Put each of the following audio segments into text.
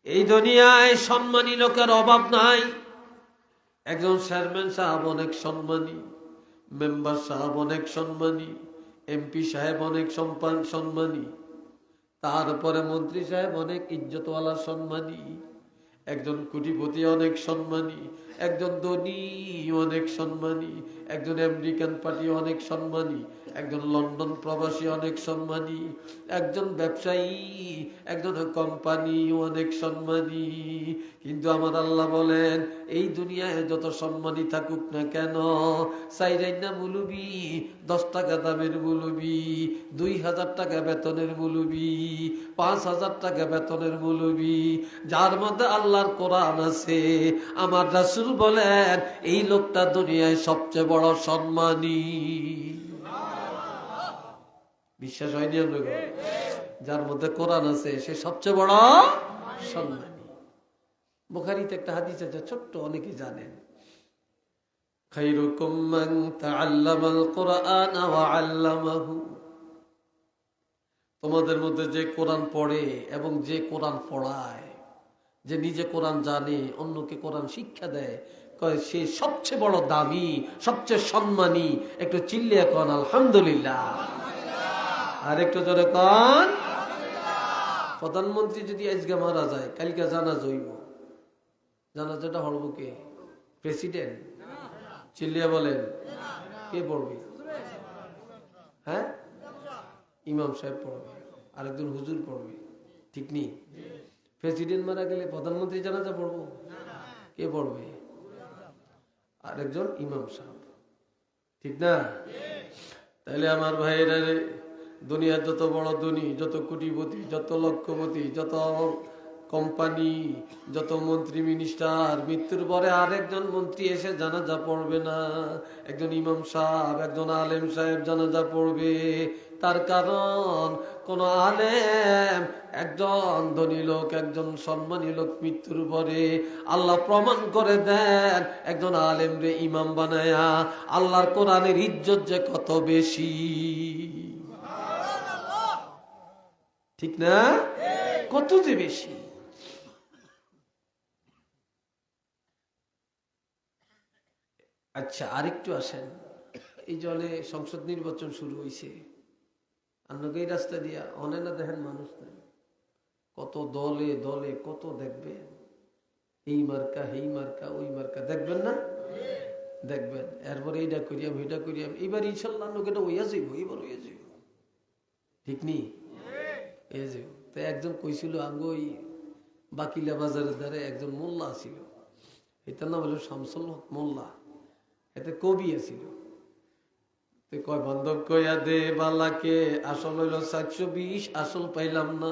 এই দুনিয়ায় সম্মানী লোকের অভাব নাই। একজন চেয়ারম্যান সাহেব অনেক সম্মানী, মেম্বার সাহেব অনেক সম্মানী, এমপি সাহেব অনেক সম্মানী, তারপরে মন্ত্রী সাহেব অনেক ইজ্জতওয়ালা সম্মানী, একজন কোটিপতি অনেক সম্মানী, একজন ধনী অনেক সম্মানী, একজন আমেরিকান পার্টি অনেক সম্মানী, একজন লন্ডন প্রবাসী অনেক সম্মানী, একজন ব্যবসায়ী, একজন কোম্পানি অনেক সম্মানী। কিন্তু আমার আল্লাহ বলেন, এই দুনিয়ায় যত সম্মানী থাকুক না কেন, সাইরাইনা মুলুবি, 10 টাকা দামের মুলুবি, 2000 টাকা বেতনের মুলুবি, 5000 টাকা বেতনের মুলুবি, যার মধ্যে আল্লাহর কোরআন আছে, আমার রাসূল বলেন এই লোকটা দুনিয়ায় সবচেয়ে বড় সম্মানী। বিশ্বাস হয়নি আপনাকে? যার মধ্যে কোরআন আছে সে সবচেয়ে বড় সম্মানী। বুখারীতে একটা হাদিস আছে, ছোট্ট, অনেকে জানেন, খায়রুকুম মান তাআল্লামাল কুরআন ওয়া আল্লামাহু। তোমাদের মধ্যে যে কোরআন পড়ে এবং যে কোরআন পড়ায়, যে নিজে কোরআন জানে, অন্যকে কোরআন শিক্ষা দেয়, কয় সে সবচেয়ে বড় দামি, সবচেয়ে সম্মানী। একটু চিল্লিয়ে কন আলহামদুলিল্লাহ, আর একটু জোরে কন। প্রধানমন্ত্রী যদি আজকে মারা যায়, কালকে জানাজা হইব, জানাজাটা হড়ব কে? প্রেসিডেন্ট? চিল্লিয়ে বলেন, কে পড়বে? হ্যাঁ, ইমাম সাহেব পড়বে, আরেকজন হুজুর পড়বে, ঠিক নেই? প্রেসিডেন্ট মারা গেলে প্রধানমন্ত্রী জানাজা পড়বো, কে পড়বে? আরেকজন ইমাম সাহেব, ঠিক না? তাহলে আমার ভাইয়েরা, দুনিয়ার যত বড় ধনী, যত কোটিপতি, যত লক্ষপতি, যত কোম্পানি, যত মন্ত্রী মিনিস্টার, মৃত্যুর পরে আরেকজন মন্ত্রী এসে জানাজা পড়বে না, একজন ইমাম সাহেব, একজন আলেম সাহেব জানাজা পড়বে। তার কারণ কোন আলেম, একজন ধনী লোক, একজন সম্মানী লোক মৃত্যুর পরে আল্লাহ প্রমাণ করে দেন, একজন আলেম রে ইমাম বানায়া আল্লাহর কোরআনের ইজ্জত যে কত বেশি, ঠিক না? কত যে বেশি। আচ্ছা, আরেকটু আসেন, এই জলে সংসদ নির্বাচন শুরু হয়েছে, আপনাকে এই রাস্তা দিয়া অনেক দেখেন মানুষ নেই, কত দলে দলে কত দেখবেন, এই মার্কা, এই মার্কা, ওই মার্কা, দেখবেন না? দেখবেন, এরপরে এইটা করিয়াম, এইটা করিয়াম, এবার ইনশাল্লাহ লোকেটা ওইয়া যাইব, এবার ওইয়া যাইব, ঠিক নি? এ যাইব। তো একজন কইছিল, আঙ্গো ওই বাকিলা বাজারের ধারে একজন মোল্লা ছিল, এটার নাম হলো শামসুল হক মোল্লা, এতে কবি আছিল। কয় বান্ধব কইয়া দে বালাকে, আসল হইল 720, আসল পাইলাম না।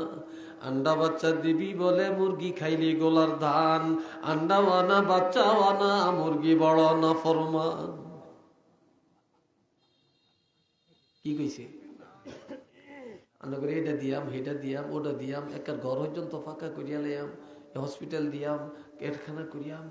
আন্ডা বাচ্চা দিবি বলে মুরগি খাইলি গোলার ধান, আন্ডাওয়ানা বাচ্চাওয়ানা মুরগি বড় না ফরমান। কি কইছে? আন্ডা করে এটা দিয়াম, হেটা দিয়াম, ওটা দিয়াম, একটা ঘর পর্যন্ত ফাঁকা করিয়া লাইয়াম, হসপিটাল দিয়াম, কারখানা করিয়াম,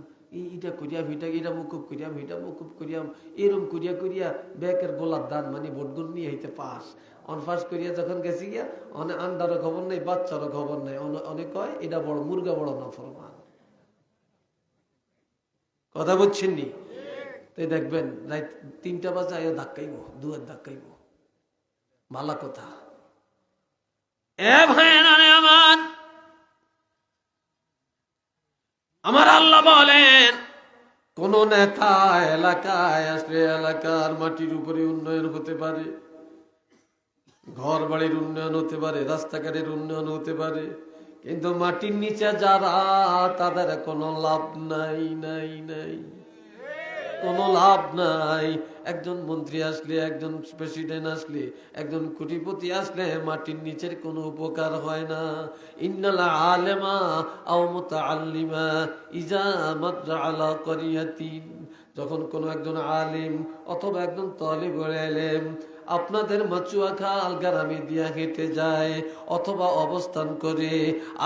ইটা করিয়াম, এটা মুকুব করিয়াম, এটা মুকুব করিয়াম, এরম করিয়া করিয়া ব্যাকের গোলার দান, মানে ভোটগুন নিয়ে হইতে পাস। অনফাস করিয়া যখন গেছি গিয়া, অনেক আন্ডারও খবর নেই, বাচ্চারও খবর নেই, অনেক কয় এটা বড় মুরগা বড় না ফরমান। কথা বুঝছেন নি? তাই দেখবেন রাত 3টা বাজে আয়া ধাক্কাইব, দুয়ার ধাক্কাইব, ভালো কথা। এ ভাই আমার আল্লাহ বলেন, কোন নেতা এলাকায় আসলে এলাকার মাটির উপরে উন্নয়ন হতে পারে, ঘর বাড়ির উন্নয়ন হতে পারে, রাস্তাঘাটের উন্নয়ন হতে পারে, কিন্তু মাটির নিচে যারা, তাদের কোনো লাভ নাই, নাই, নাই, কোনো লাভ নাই। একজন মন্ত্রী আসলে, একজন প্রেসিডেন্ট আসলে, একজন কোটিপতি আসলে মাটির নিচের কোনো উপকার হয় না। ইন্নাল আলেমা আও মুতাআল্লিমা ইজা মাত্রা আলা করিয়াতিন, যখন কোনো একজন আলিম অথবা একজন তালিবুল ইলম আপনাদের মাচুয়াখাল গ্রামে দিয়া হেঁটে যায় অথবা অবস্থান করে,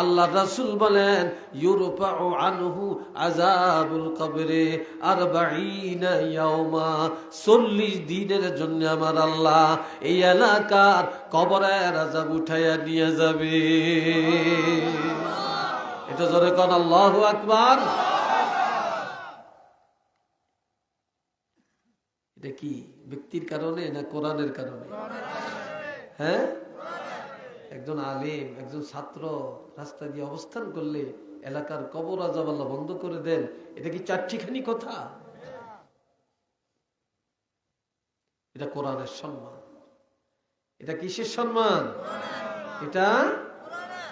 আল্লাহ রাসূল বলেন ইউরফাউ আনহু আযাবুল কবরে 40 ইয়াওমা, 40 দিনের জন্য আমার আল্লাহ এই এলাকার কবরের আযাব উঠাইয়া নিয়ে যাবে। এটা জোরে কোন আল্লাহু আকবার। এটা কি ব্যক্তির কারণে না কোরআনের কারণে? হ্যাঁ, একজন আলেম, একজন ছাত্র রাস্তা দিয়ে অবস্থান করলে এলাকার কবর আযাব আল্লাহ বন্ধ করে দেন, এটা কি চারটিখানি কথা? এটা কোরআনের সম্মান। এটা কিসের সম্মান? এটা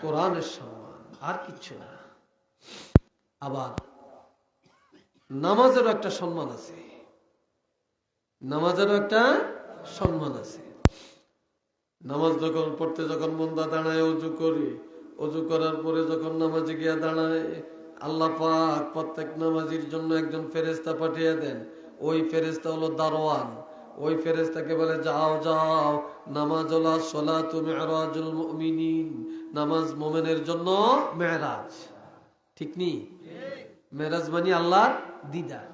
কোরআনের সম্মান, আর কিচ্ছু না। আবার নামাজেরও একটা সম্মান আছে, নামাজেরও একটা সম্মান আছে। নামাজ যখন পড়তে যখন বান্দা দাঁড়ায়, অজু করে, অজু করার পরে যখন নামাজে গিয়া দাঁড়ায়, আল্লাহ পাক প্রত্যেক নামাজির জন্য একজন ফেরেশতা পাঠিয়ে দেন। ওই ফেরেশতা হলো দারওয়ান। ওই ফেরেশতাকে বলে, যাও যাও, নামাজ হলো সালাতু মিরাজুল মুমিনিন, নামাজ মুমিনের জন্য মেরাজ। ঠিক নি? মেরাজ মানে আল্লাহর দিদার।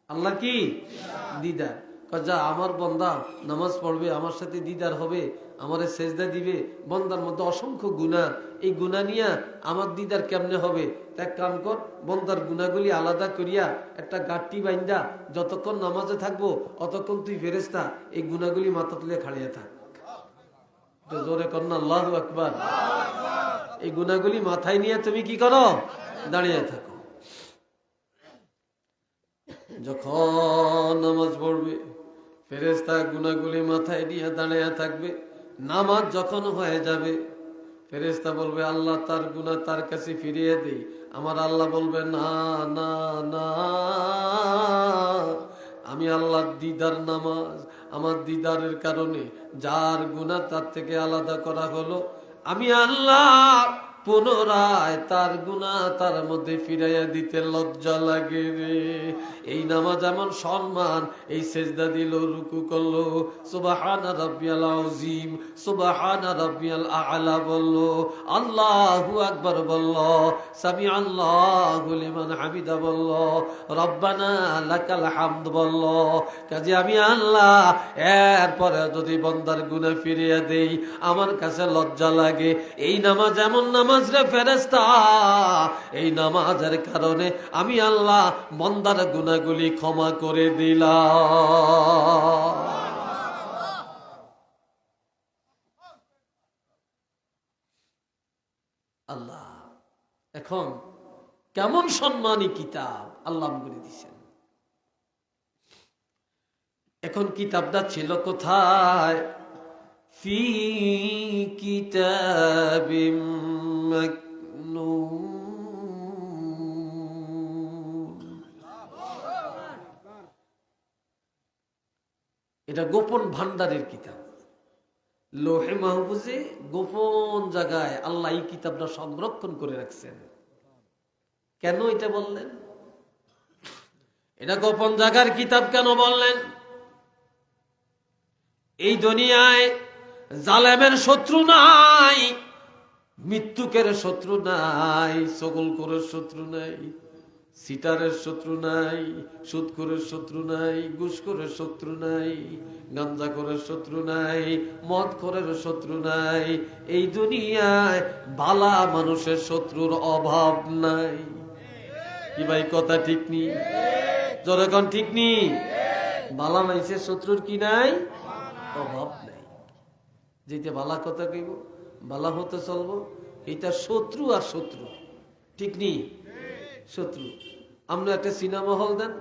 আল্লাহ কি? দিদার। যা, আমার বান্দা নামাজ পড়বে, আমার সাথে দিদার হবে, আমারে সেজদা দিবে। বান্দার মধ্যে অসংখ্য গুনাহ, এই গুনাহ নিয়ে আমার দিদার কেমনে হবে? এক কাম কর, বান্দার গুনাহগুলি আলাদা করিয়া একটা গাঁটটি বাইন্দা যতক্ষণ নামাজে থাকবো অতক্ষণ তুই ফেরেশতা এই গুনাহগুলি মাথা তুলে খাড়িয়ে থাক। জোরে কর না আল্লাহু আকবার। এই গুনাহগুলি মাথায় নিয়ে তুমি কি করো? দাঁড়িয়ে থাকো। যখন নামাজ পড়বে ফেরেশতা গুনাহগুলি মাথায় নিয়ে দাঁড়িয়ে থাকবে। নামাজ যখন হয়ে যাবে ফেরেশতা বলবে, আল্লাহ তার গুনাহ তার কাছে ফিরিয়ে দেই। আমার আল্লাহ বলবে, না না না, আমি আল্লাহর দিদার নামাজ, আমার দিদারের কারণে যার গুনাহ তার থেকে আলাদা করা হলো, আমি আল্লাহ পুনরায় তার গুনাহ তার মধ্যে ফিরাইয়া দিতে লজ্জা লাগে রে। এই নামাজ এমন সম্মান, এই সেজদা দিল, রুকু করলো, সুবহানা রাব্বিয়াল আযীম, সুবহানা রাব্বিয়াল আ'লা বললো, আল্লাহু আকবার বললো, সামিআল্লাহু লিমান হামিদা বললো, রব্বানা লাকাল হামদ বললো। কাজে আমি আল্লাহ এরপরে যদি বান্দার গুনাহ ফিরিয়ে দেই আমার কাছে লজ্জা লাগে। এই নামাজ এমন নামাজ রে ফেরেশতা, এই নামাজের কারণে আমি আল্লাহ বান্দার গুনাহগুলি ক্ষমা করে দিলাম। আল্লাহ এখন কেমন সম্মানী কিতাব আল্লাহ করে দিয়েছেন। এখন কিতাবটা ছিল কোথায়? ফি কিতাবিম মাকনুন। এটা গোপন ভান্ডারের কিতাব, লোহে মাহফুজে গোপন জায়গায় আল্লাহ এই কিতাবটা সংরক্ষণ করে রাখছেন। কেন এটা বললেন? এটা গোপন জায়গার কিতাব কেন বললেন? এই দুনিয়ায় জালেমের শত্রু নাই, মৃত্যুকের শত্রু নাই, সকলকরের শত্রু নাই, সিটারের শত্রু নাই, সুদখোরের শত্রু নাই, ঘুষখোরের শত্রু নাই, গাঞ্জাখোরের শত্রু নাই, মদখোরের শত্রু নাই। এই দুনিয়ায় বালা মানুষের শত্রুর অভাব নাই। কি ভাই কথা ঠিক নি? যখন ঠিক নি, বালা মানুষের শত্রুর কি নাই? অভাব নাই। যেটা বালা কথা কইব, বালা হতে চলবো, এটা শত্রু আর শত্রু। ঠিক নি? শত্রু। আমরা একটা সিনেমা হল দেন,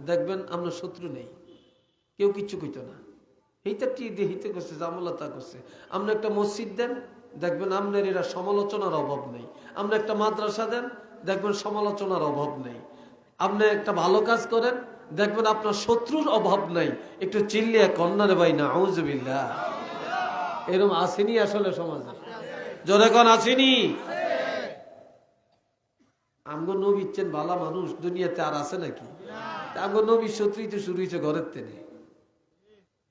দেখবেন আমরা শত্রু নেই, কেউ কিচ্ছু কইতো না, এইটা কি হিতে করছে, জামলতা করছে। আমরা একটা মসজিদ দেন, দেখবেন আপনার এরা সমালোচনার অভাব নেই। আমরা একটা মাদ্রাসা দেন, দেখবেন সমালোচনার অভাব নেই। আপনি একটা ভালো কাজ করেন, দেখবেন আপনার শত্রুর অভাব নাই। একটু চিল্লিয়া কন্যারে ভাই না আউযুবিল্লাহ। এরকম আসেনি আসলে সমাজে? জোরে কোন আসেনি? আমগো নবী ইচ্ছেন ভালা মানুষ দুনিয়াতে আর আছে নাকি? আমগো নবীর শত্রুই তো শুরু হয়েছে ঘরের তেনে।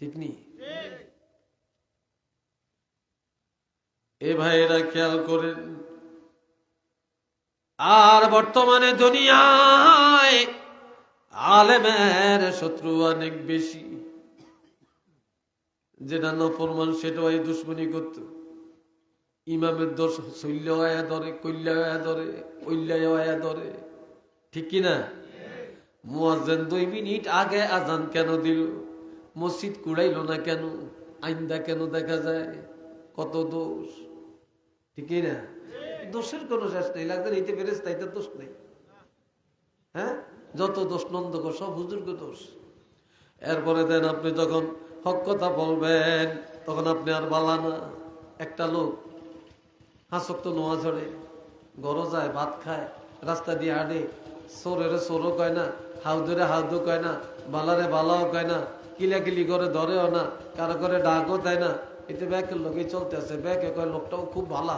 ঠিক নি? এ ভাইয়েরা খেয়াল করেন। আর বর্তমানে দুনিয়ায় আলেমের শত্রু অনেক বেশি। যেটা নফরমান সেটাই দুশ্মনী করত, ইমামের দোষ শৈল্য আয়া ধরে, কল্যা আয়া ধরে, কল্যায় আয়া ধরে, ঠিক কিনা? মুয়াজ্জিন 2 মিনিট আগে আজান কেন দিল? মসজিদ কুড়াইল না কেন? আইন্দা কেন দেখা যায়? কত দোষ, ঠিক না? দোষের কোনো শেষ নেই। লাগবে এইতে পেরেছ তাইতে দোষ নেই। হ্যাঁ, যত দোষ নন্দক সব হুজুরকে দোষ। এরপরে দেন আপনি যখন হক কথা বলবেন তখন আপনি আর বালা না। একটা লোক 5 ওয়াক্ত নামাজ পড়ে, ঘরে যায়, ভাত খায়, রাস্তা দিয়ে হাঁটে, চোরেরে চোরও কয় না, হাউদরে হাউদও কয় না, বালারে বালাও কয় না, কিলাকিলি করে ধরেও না, কারো করে ডাকও দেয় না। এতে ব্যাকের লোকই চলতে আছে। ব্যাকে কয় লোকটাও খুব ভালা,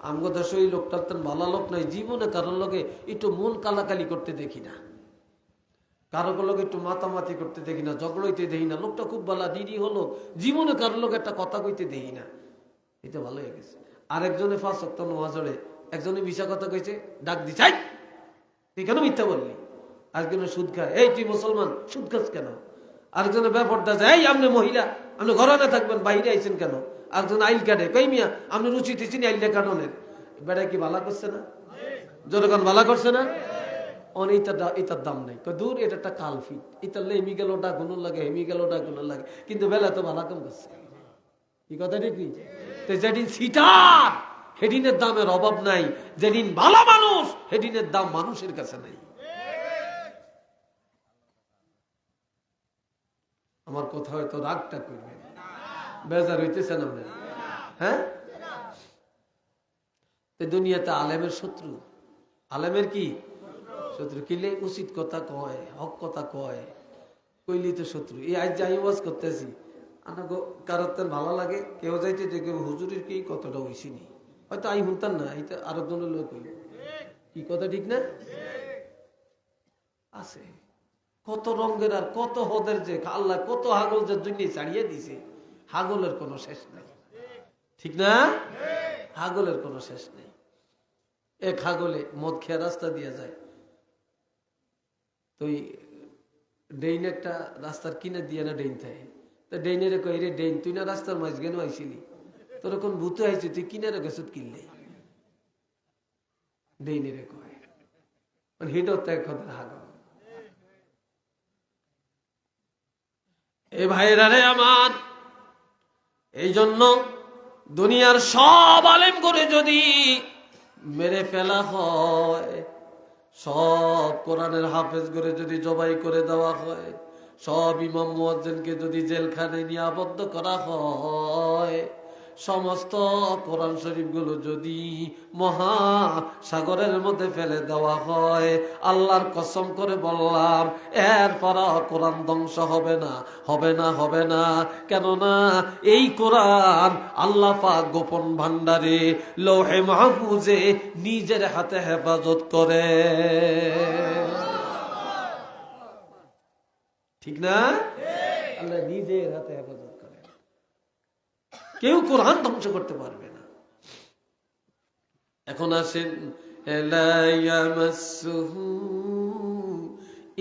আমগো দেশে ওই লোকটার তেন ভালা লোক নাই। জীবনে কারোর লোকে একটু মন কালাকালি করতে দেখি না, কারো লোক একটু মাতামাতি করতে দেখি না, ঝগড়াইতে দেখি না। লোকটা খুব ভালো, দিদি হলো, জীবনে কারোর লোক একটা কথা কইতে দেখি না। এটা ভালো হয়ে গেছে। আরেকজনে 5 ওয়াক্ত নামাজ পড়ে, একজনে মিশা কথা কইছে, ডাক দি চাই তুই কেন মিথ্যা বললি? আরেকজনে সুদ খায়, এই তুই মুসলমান সুদ খাস কেন? আরেকজনে ব্যাপারটা যায়, এই আপনি মহিলা, আপনি ঘরে না থাকবেন, বাইরে আইছেন কেন? আরেকজন আইল কাটে, কই মিয়া আপনি রুচি দিচ্ছেন আইলটা কাটনের। বেড়া কি ভালা করছে না? জনগণ ভালা করছে না? এটার দাম নাই, দূর, এটা একটা কালফিট, এটা হেমি গেল ডাকুন লাগে, হেমি গেল ডাকুন লাগে, কিন্তু বেলা তো ভালা কম করছে। কি কথা ঠিক? যেদিন সিটার সেদিনের দামের অভাব নাই, যেদিন ভালো মানুষ সেদিনের দাম মানুষের কাছে নাই। আমার কথা হয়তো রাগটা করবেন, বেজার হইতেছেন আপনি? হ্যাঁ, দুনিয়াতে আলেমের শত্রু, আলেমের কি শত্রু? কিলে উচিত কথা কয়, হক কথা কয়, কইলি তো শত্রু। এই আজ যাই ওয়াজ করতেছি, কারোর ভালো লাগে, কেউ যাইতে যে কেউ হুজুরের কি কতটা হইছিনি, হয়তো আমি শুনতাম না, এটা আরেকজনের লোক হইল। কি কথা ঠিক না? আছে কত রঙের আর কত হদের, যে আল্লাহ কত হাগল যে দুনিয়া ছাড়িয়ে দিছে, হাগলের কোনো শেষ নাই, ঠিক না? হাগলের কোনো শেষ নেই। এক হাগলে মদ খেয়ে রাস্তা দিয়ে যায়, তো ডেইন একটা রাস্তার কিনে দিয়ে না ডেইন থাকে, তা ডেইনের কই, রে ডেইন তুই না রাস্তার মাঝ কেন আইসিলি? তোর কোন ভূতে আইছি, তুই কিনারে গেছ কিনলে? ডেইনের কয়, মানে হিডও তো এক কথা হাগল। এ ভাইরা রে আমার, এই জন্য দুনিয়ার সব আলেম করে যদি মেরে ফেলা হয়, সব কোরআনের হাফেজ করে যদি জবাই করে দেওয়া হয়, সব ইমাম মুয়াজ্জিনকে যদি জেলখানায় নিয়ে আবদ্ধ করা হয়, সমস্ত কোরআন শরীফ গুলো যদি মহাসাগরের মধ্যে ফেলে দেওয়া হয়, আল্লাহর কসম করে বললাম এরপর কোরআন ধ্বংস হবে না, হবে না, হবে না। কেননা এই কোরআন আল্লাহ পাক গোপন ভান্ডারে লৌহে মাহফুজে নিজের হাতে হেফাজত করে, ঠিক না? আল্লাহ নিজের হাতে হেফাজত করে, কেউ কোরআন ধ্বংস করতে পারবে না। এখন আসেন, লা ইয়ামাসসুহু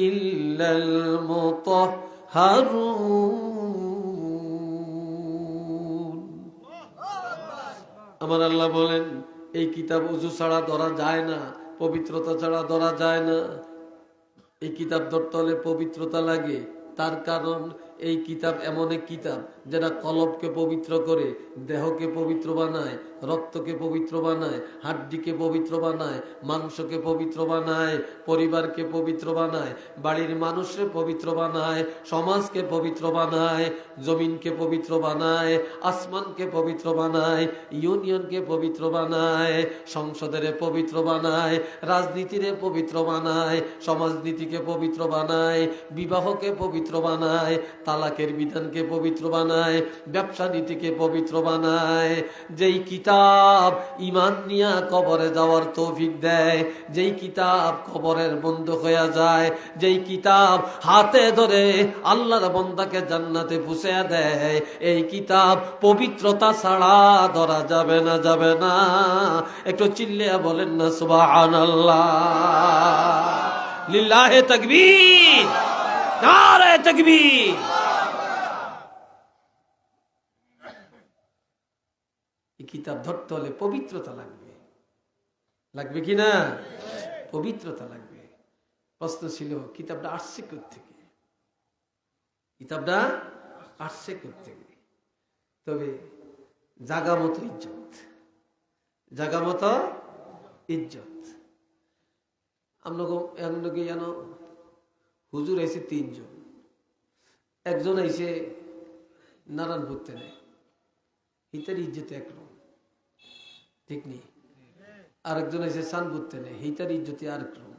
ইল্লাল মুতাহহারুন। আমার আল্লাহ বলেন এই কিতাব ওযু ছাড়া ধরা যায় না, পবিত্রতা ছাড়া ধরা যায় না। এই কিতাব ধরতে হলে পবিত্রতা লাগে, তার কারণ এই কিতাব এমন এক কিতাব যেটা কলবকে পবিত্র করে, দেহকে পবিত্র বানায়, রক্তকে পবিত্র বানায়, হাড্ডিকে পবিত্র বানায়, মাংসকে পবিত্র বানায়, পরিবারকে পবিত্র বানায়, বাড়ির মানুষকে পবিত্র বানায়, সমাজকে পবিত্র বানায়, জমিনকে পবিত্র বানায়, আসমানকে পবিত্র বানায়, ইউনিয়নকে পবিত্র বানায়, সংসদের পবিত্র বানায়, রাজনীতিরে পবিত্র বানায়, সমাজনীতিকে পবিত্র বানায়, বিবাহকে পবিত্র বানায়, তালাকের বিধানকে পবিত্র বানায়, ব্যবসা নীতিকে পবিত্র বানায়। যেই কিতাব ঈমান নিয়া কবরে যাওয়ার তৌফিক দেয়, যেই কিতাব কবরের বন্ধ হয়ে যায়, যেই কিতাব হাতে ধরে আল্লাহর বান্দাকে জান্নাতে পৌঁছে দেয়, এই কিতাব পবিত্রতা ছাড়া ধরা যাবে না, যাবে না। একটু চিল্লিয়া বলেন না সুবহানাল্লাহ, লিল্লাহে তাকবীর, নারে তাকবীর। এই কিতাব ধরতে হলে পবিত্রতা লাগবে, লাগবে কি না? পবিত্রতা লাগবে। প্রশ্ন ছিল কিতাবটা আসছে কোত্থেকে? কিতাবটা আসছে কোত্থেকে? তবে জাগা মতো ইজ্জত, জাগা মতো ইজ্জত। আপনাকে জানো হুজুর আইছে 3 জন। একজন আইছে নারায়ণপুর থেকে, হিতার ইজ্জত একরকম, ঠিক নেই। আরেকজন আইছে চানপুর থেকে, হিতার ইজ্জতে আরেক রকম।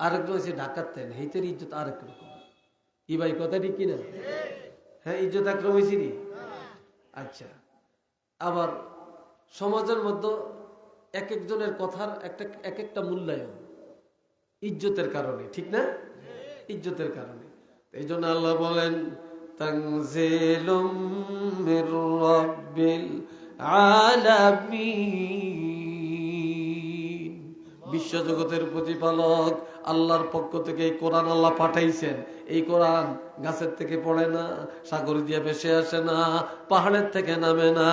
আরেকজন আইছে ঢাকার থেকে, হিতার ইজ্জত আরেক রকম। কি ভাই কথা ঠিক কিনা? হ্যাঁ, ইজ্জত একরকম হয়েছি নি? আচ্ছা, আবার সমাজের মধ্যে এক একজনের কথার এক একটা মূল্যায়ন ইজ্জতের কারণে, ঠিক না? ইজ্জতের কারণে। এই জন্য আল্লাহ বলেন তানজিলুম মির রাব্বিল আলামিন, বিশ্বজগতের প্রতিপালক আল্লাহর পক্ষ থেকে এই কোরআন আল্লাহ পাঠাইছেন। এই কোরআন গাছের থেকে পড়ে না, সাগর দিয়ে ভেসে আসে না, পাহাড়ের থেকে নামে না।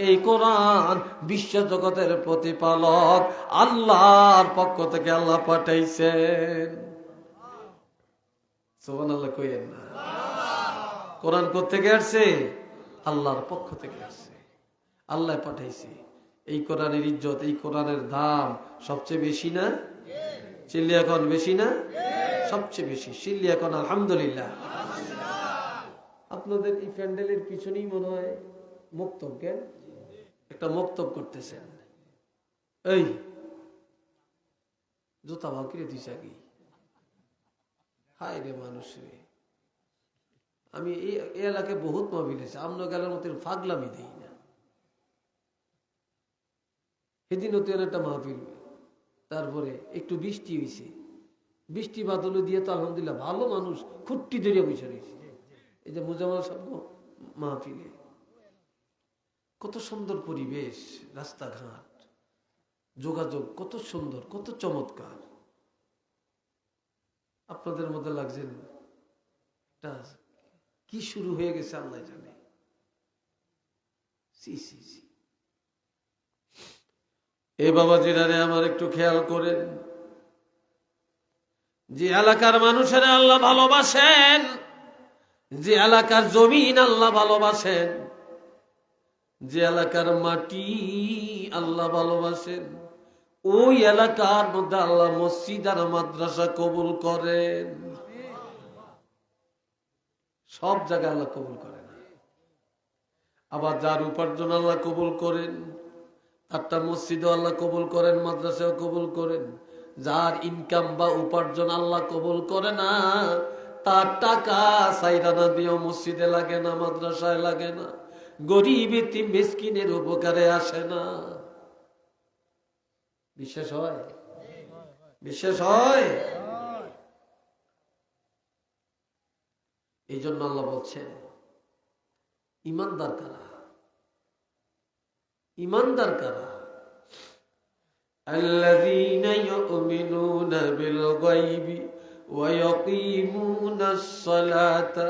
এই কোরআন বিশ্বজগতের প্রতিপালক আল্লাহর পক্ষ থেকে আল্লাহ পাঠাইছেন। সুবহানাল্লাহ কইেন না। কোরআন কোত্থেকে আসছে? আল্লাহর পক্ষ থেকে আসছে, আল্লাহ পাঠাইছে। এই কোরআনের ইজ্জত, এই কোরআনের দাম সবচেয়ে বেশি না? চিল্লি এখন বেশি না? সবচেয়ে বেশি। চিল্লি এখন আলহামদুলিল্লাহ। আপনাদের এই প্যান্ডেলের পিছনেই মনে হয় মক্তব, কেন একটা মক্তব করতেছেন। এই জুতা ভাকিরে দিস আগে। হায় রে মানুষ রে, আমি এই এলাকায় বহুত মাহফিল আছে, আমরা গেলার মতো ফাগলামি দিই না। সেদিন হতে একটা মাহফিল, তারপরে একটু বৃষ্টি হয়েছে, বৃষ্টি বাদল দিয়ে তো আলহামদুলিল্লাহ ভালো মানুষ খুঁট্টি ধরিয়া বসে রয়েছে। এই যে মুজামাল সাহেব মাহফিলে কত সুন্দর পরিবেশ, রাস্তাঘাট, যোগাযোগ কত সুন্দর, কত চমৎকার। আপনাদের মধ্যে লাগছে কি শুরু হয়ে গেছে আল্লাহ জানে। এই বাবাজিরা আমার একটু খেয়াল করেন, যে এলাকার মানুষেরা আল্লাহ ভালোবাসেন, যে এলাকার জমিন আল্লাহ ভালোবাসেন, যে এলাকার মাটি আল্লাহ ভালোবাসেন, ওই এলাকার মধ্যে আল্লাহ মসজিদ আর মাদ্রাসা কবুল করেন। সব জায়গায় আল্লাহ কবুল করেন। আবার যার উপার্জন আল্লাহ কবুল করেন, তারটা মসজিদও আল্লাহ কবুল করেন, মাদ্রাসাও কবুল করেন। যার ইনকাম বা উপার্জন আল্লাহ কবুল করে না, তার টাকা সাইরানা দিয়েও মসজিদে লাগে না, মাদ্রাসায় লাগে না, গরিব এতিম মিসকিনের উপকারে আসে না। বিশ্বাস হয়? বিশ্বাস হয়? এই জন্য আল্লাহ বলছেন ইমানদার কারা? ইমানদার কারা? আল্লাযীনা ইউমিনুনা বিল গায়বি ওয়া ইয়াকিমুনাস সালাতা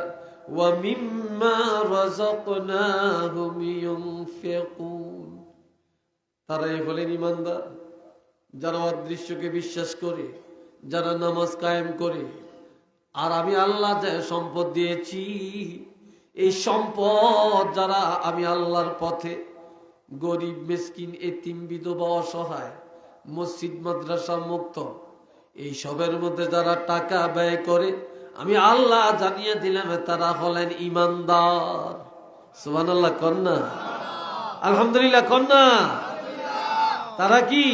ওয়া মিম্মা রাযাকনাহুম ইউনফিকুন। তারাই হলেন ইমানদার, যারা অদৃশ্যকে বিশ্বাস করে, যারা নামাজ কায়েম করে। আর আমি আল্লাহ যে সম্পদ দিয়েছি, এই সম্পদ যারা আমি আল্লাহর পথে গরিব মিসকিন এতিম বিধবা অসহায় মসজিদ মাদ্রাসা মুক্ত এই সবের মধ্যে যারা টাকা ব্যয় করে, আমি আল্লাহ জানিয়ে দিলাম তারা হলেন ইমানদার। সুবহানাল্লাহ কন্যা, আলহামদুলিল্লাহ কন্যা। তারা কি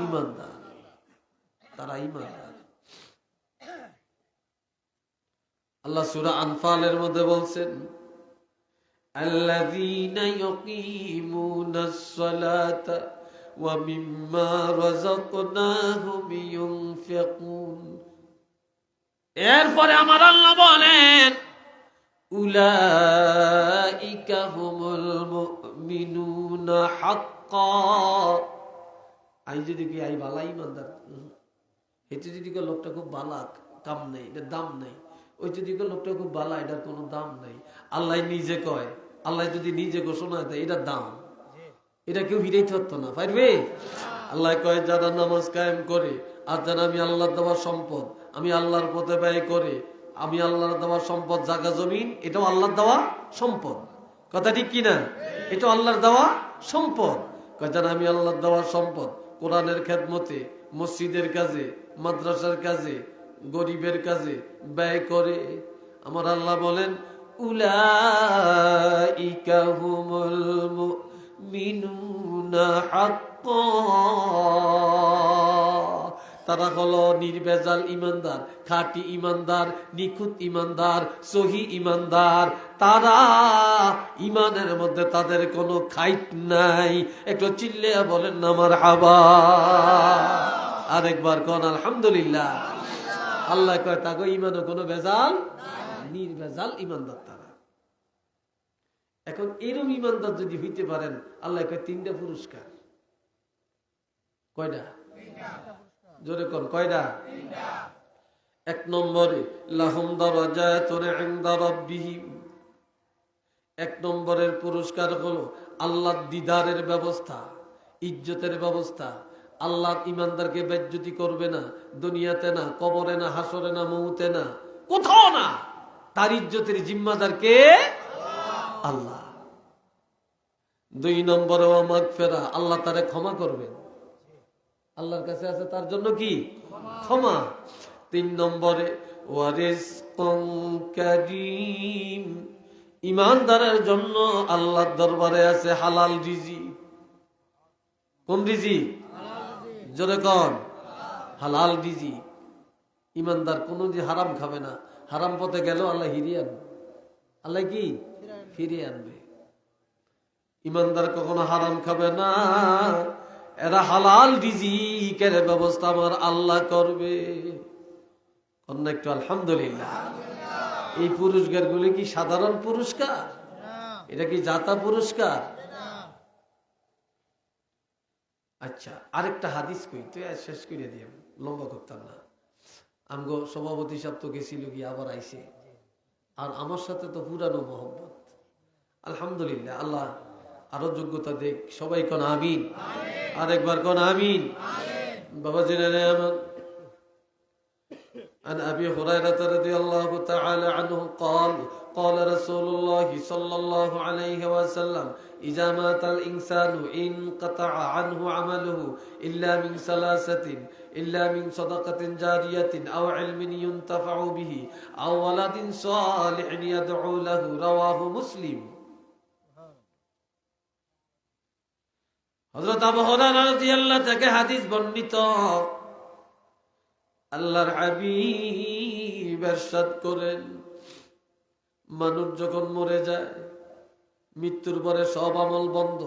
ইমানদার? তারা ইমানদার। আল্লাহ সূরা আনফালের মধ্যে বলছেন আল্লাযীনা ইয়াকিমুনাস সালাতা ওয়া মিম্মা রাযাকনাহুম ইউনফিকুন। এরপরে আমার আল্লাহ বলেন উলাইকা হুমুল মুমিনুনা হাক্কা। আই যদি কি আই বালা ইমানদার, হেতে যদি লোকটা খুব বালা, কাম নেই, এটার দাম নেই। ওই যদি লোকটা খুব বালা, এটার কোনো দাম নাই। আল্লাহ নিজে কয়, আল্লাহ যদি নিজে ঘোষণা দেয় এটার দাম। এটা কেউ হিরাইতে পারতো না, পারবে? আল্লাহ কয় যারা নামাজ কায়েম করে আর যারা আমি আল্লাহর দেওয়া সম্পদ আমি আল্লাহর পথে ব্যয় করে, আমি আল্লাহর দেওয়া সম্পদ জায়গা জমিন এটাও আল্লাহর দেওয়া সম্পদ, কথা ঠিক কিনা? এটাও আল্লাহর দেওয়া সম্পদ। কয় যারা আমি আল্লাহর দেওয়া সম্পদ কোরআনের খেদমতে, মসজিদের কাজে, মাদ্রাসার কাজে, গরিবের কাজে ব্যয় করে, আমার আল্লাহ বলেন উলাইকা হুমুল মুমিনুনা হাক্কান, তারা হলো নির্ভেজাল ইমানদার, খাঁটি ইমানদার, নিখুঁত ইমানদার, সহি ইমানদার। তারা ইমানের মধ্যে তাদের কোনো খাইট নাই। একটু চিল্লে বলেন না মারহাবা, আরেকবার কোন আলহামদুলিল্লাহ। আল্লাহ কয় তাগো ইমানে কোনো ভেজাল, নির্ভেজাল ইমানদার তারা। এখন এরকম ইমানদার যদি হইতে পারেন, আল্লাহ কয় 3টা পুরস্কার। কয়টা? জোরে কোন কয়টা? 1 নম্বরে লাহুম দারাজাতুন ইনদা রাব্বিহিম, 1 নম্বরের পুরস্কার হলো আল্লাহর দিদারের ব্যবস্থা, ইজ্জতের ব্যবস্থা। আল্লাহ ইমানদারকে বেজ্জতি করবে না, দুনিয়াতে না, কবরে না, হাসরে না, মউতে না, কোথাও না। তার ইজ্জতের জিম্মাদার কে? আল্লাহ। 2 নম্বরে ওয়া মাগফিরা, আল্লাহ তারে ক্ষমা করবেন। আল্লাহর কাছে আছে তার জন্য কি? ক্ষমা। 3 নম্বরে ওয়া রিজকুন কারীম, ইমানদারের জন্য আল্লাহর দরবারে আছে হালাল রিজিক। কোন রিজিক? জোরে কোন? হালাল রিজিক। ইমানদার কোনো যে হারাম খাবে না, হারাম পথে গেল আল্লাহ হিরিয়ে আনবে। আল্লাহ কি ফিরিয়ে আনবে। ইমানদার কখনো হারাম খাবে না, এরা হালাল রিজিকের ব্যবস্থা আমার আল্লাহ করবে। অন্য একটু আলহামদুলিল্লাহ। এই পুরস্কার গুলি কি সাধারণ পুরস্কার? এটা কি জাতা পুরস্কার? আচ্ছা, আরেকটা হাদিস কই তো শেষ করে দিয়ে লম্বা করতাম না। আমগো সভাপতি সাহেব তো গেছিল, গিয়ে আবার আইসে, আর আমার সাথে তো পুরানো মোহাম্মত। আলহামদুলিল্লাহ, আল্লাহ আরো যোগ্যতা দেখ। সবাই কোন আমিন, আরেকবার কোন আমিন। বাবা জেনে আমার عن أبي هريرة رضي الله تعالى عنه قال قال رسول الله صلى الله عليه وسلم إذا مات الإنسان انقطع عنه عمله إلا من ثلاثة إلا من صدقة جارية أو علم ينتفع به أو ولد صالح يدعو له رواه مسلم। হযরত আবু হুরায়রা রাদিয়াল্লাহু থেকে হাদিস বর্ণিত, আল্লাহর হাবিব ইরশাদ করেন, মানুষ যখন মরে যায়, মৃত্যুর পরে সব আমল বন্ধ।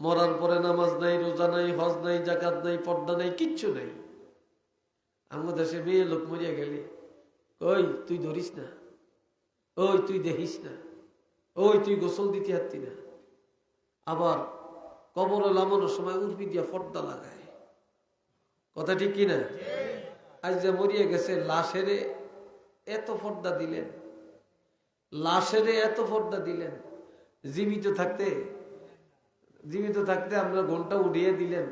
মরার পরে নামাজ নাই, রোজা নাই, হজ নাই, যাকাত নাই, পর্দা নাই, কিচ্ছু নাই। আমাদের দেশে মেয়ে লোক মরিয়া গেলে ওই তুই ধরিস না, ওই তুই দেখিস না, ওই তুই গোসল দিতে হাঁটতি না। আবার কবরে লামানোর সময় উর্ফি দিয়া পর্দা লাগায়। কথা ঠিক কিনা? আজ যে মরিয়ে গেছে লাশের এত পর্দা দিলেন, লাশের এত পর্দা দিলেন। জীবিত থাকতে আমরা ঘন্টা উঠিয়ে দিলেন,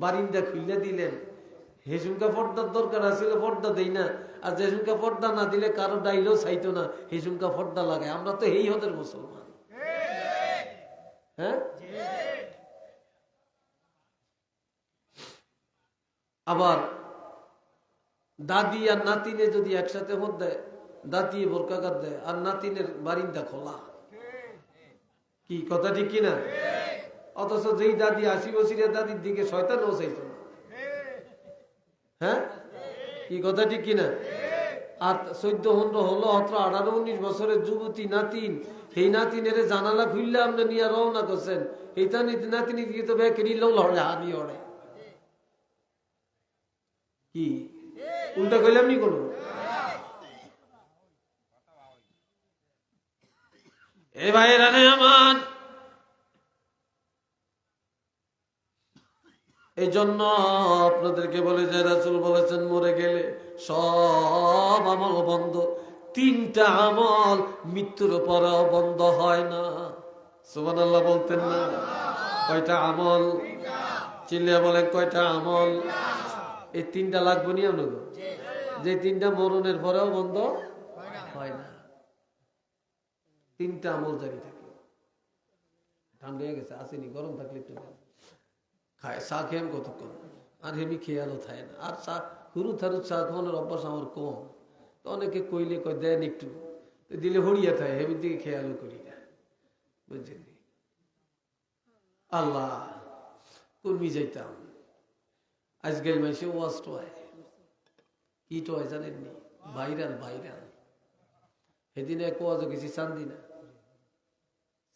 বারিন্দা খুলে দিলেন। হেসুমকা পর্দার দরকার আছিল, পর্দা দেই না। আর যেসুমকা পর্দা না দিলে কারো ডাইলেও চাইতো না, হেসুমকা পর্দা লাগায়। আমরা তো এই হদের মুসলমান। হ্যাঁ, আবার দাদি আর নাতিনে যদি একসাথে হত দেয়, দাদি বোরকাগাত দেয় আর নাতিনের বারিন্দা খোলা। কি কথা ঠিক কিনা? অথচ যেই দাদি 80 বছরের দাদির দিকে শয়তানও চাইতো না। হ্যাঁ, কি কথা ঠিক কিনা? আর 14-15 হলো, 18-19 বছরের যুবতী নাতিন, সেই নাতিনের জানালা খুললে আপনি নিয়ে রওনা করছেন, এই নাতিনি দিয়ে তো বেকেরি লোল হলে হানি হড়ে। কি উল্টা কইলাম নি কোনো? এ ভাইয়েরা আমার, এই জন্য আপনাদেরকে বলে যে রাসূল বলেছেন মরে গেলে সব আমল বন্ধ। 3টা আমল মৃত্যুর পরেও বন্ধ হয় না। সুবহানাল্লাহ বলতেন না? কয়টা আমল? চিল্লিয়া বলেন কয়টা আমল? এই তিনটা লাগবে নি আপনাকে, যে তিনটা মরণের পরেও বন্ধ হয় না। তিনটা আমল জারি থাকে। ঠান্ডা হয়ে গেছে, আসেনি, গরম থাকলে একটু খায়। চা খেয়ে কতক্ষণ, আর হেমি খেয়ালও থাকে না। আর চা হুরু থারু চা খাওয়ানোর অভ্যাস আমার কম, তো অনেকে কইলে কয় দেন একটু, দিলে হরিয়া থাকে, হেমির দিকে খেয়ালও করি না, বুঝছেন? আল্লাহ কর্মী যাইতাম, আজকাল মাসে ওয়াজ টোয়, কি টোয় জানেননি? Viral viral. সেদিন এক ওয়াজও গেছি চান্দিনা,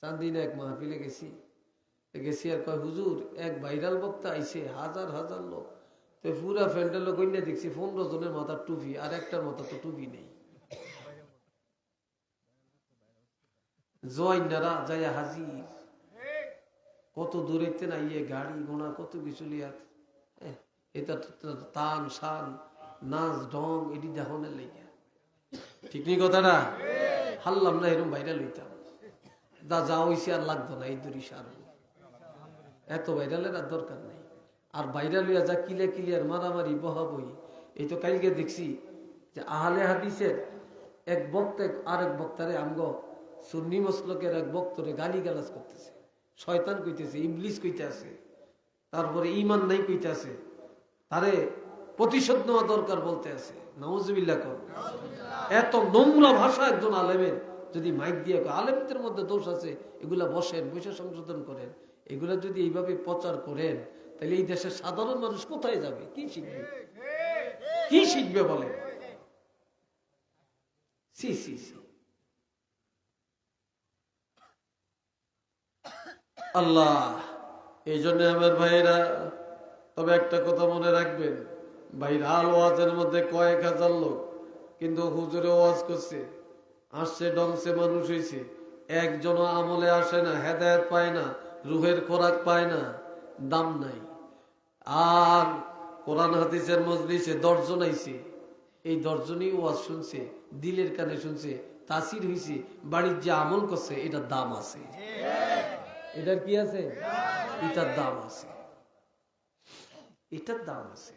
চান্দিনা এক মাহফিলে গেছি, গেছি আর কয় হুজুর এক ভাইরাল বক্তা আইছে, হাজার হাজার লোক, তো পুরা ফ্যান্ডেল কইনা দেখছি 15 জনের মাথার টুপি, আর একটার মাথা তো টুপি নেই। জয়নারা যাইয়া হাজির, কত দূরেতে না ইয়ে গাড়ি ঘোড়া কত কিছু লিয়া, এটা তান শান নাচ ঢং এটি দেখানোর লেগে, ঠিক নেই কথাটা? হারলাম না, এরকম ভাইরাল হইতাম, যা হইছে আর লাগতো না, এই দূরই সার, এত ভাইরালের আর দরকার নেই। আর ভাইরাল হইয়া যা কিলে কিলিয়ার মারামারি বহাবহি, এই তো কালকে দেখছি যে আহলে হাদিসের এক বক্তা আরেক বক্তারে আমগো সুন্নি মসলকের এক বক্তরে গালি গালাজ করতেছে, শয়তান কইতেছে, ইবলিস কইতেছে, তারপরে ইমান নাই কইতেছে, তারে প্রতিশোধ নেওয়া দরকার বলতে আছে। নাউজুবিল্লাহ কর। এত নোংরা ভাষা একজন আলেমের যদি মাইক দিয়ে, আলেমদের মধ্যে দোষ আছে, এগুলা বসেন, বসে সংশোধন করেন, এগুলা যদি এইভাবে প্রচার করেন, তাহলে এই দেশের সাধারণ মানুষ কোথায় যাবে? কি শিখবে? কি শিখবে বলে? C C C. আল্লাহ, এই জন্য আমার ভাইরা, তবে একটা কথা মনে রাখবেন, ভাইরাল ওয়াজের মধ্যে কয়েক হাজার লোক, কিন্তু হুজুরে ওয়াজ করছে, আসছে ডংসে মানুষ হয়েছে, একজনও আমলে আসে না, হেদায়েত পায় না, রুহের খোরাক পায় না, দাম নাই। আর কোরআন হাদিসের মজলিসে 10 জন আইছে, এই 10 জনই ওয়াজ শুনছে, দিলের কানে শুনছে, তাসির হইছে, বাড়ির যে আমল করছে এটার দাম আছে। এটার কি আছে? এটার দাম আছে, এটার দাম আছে।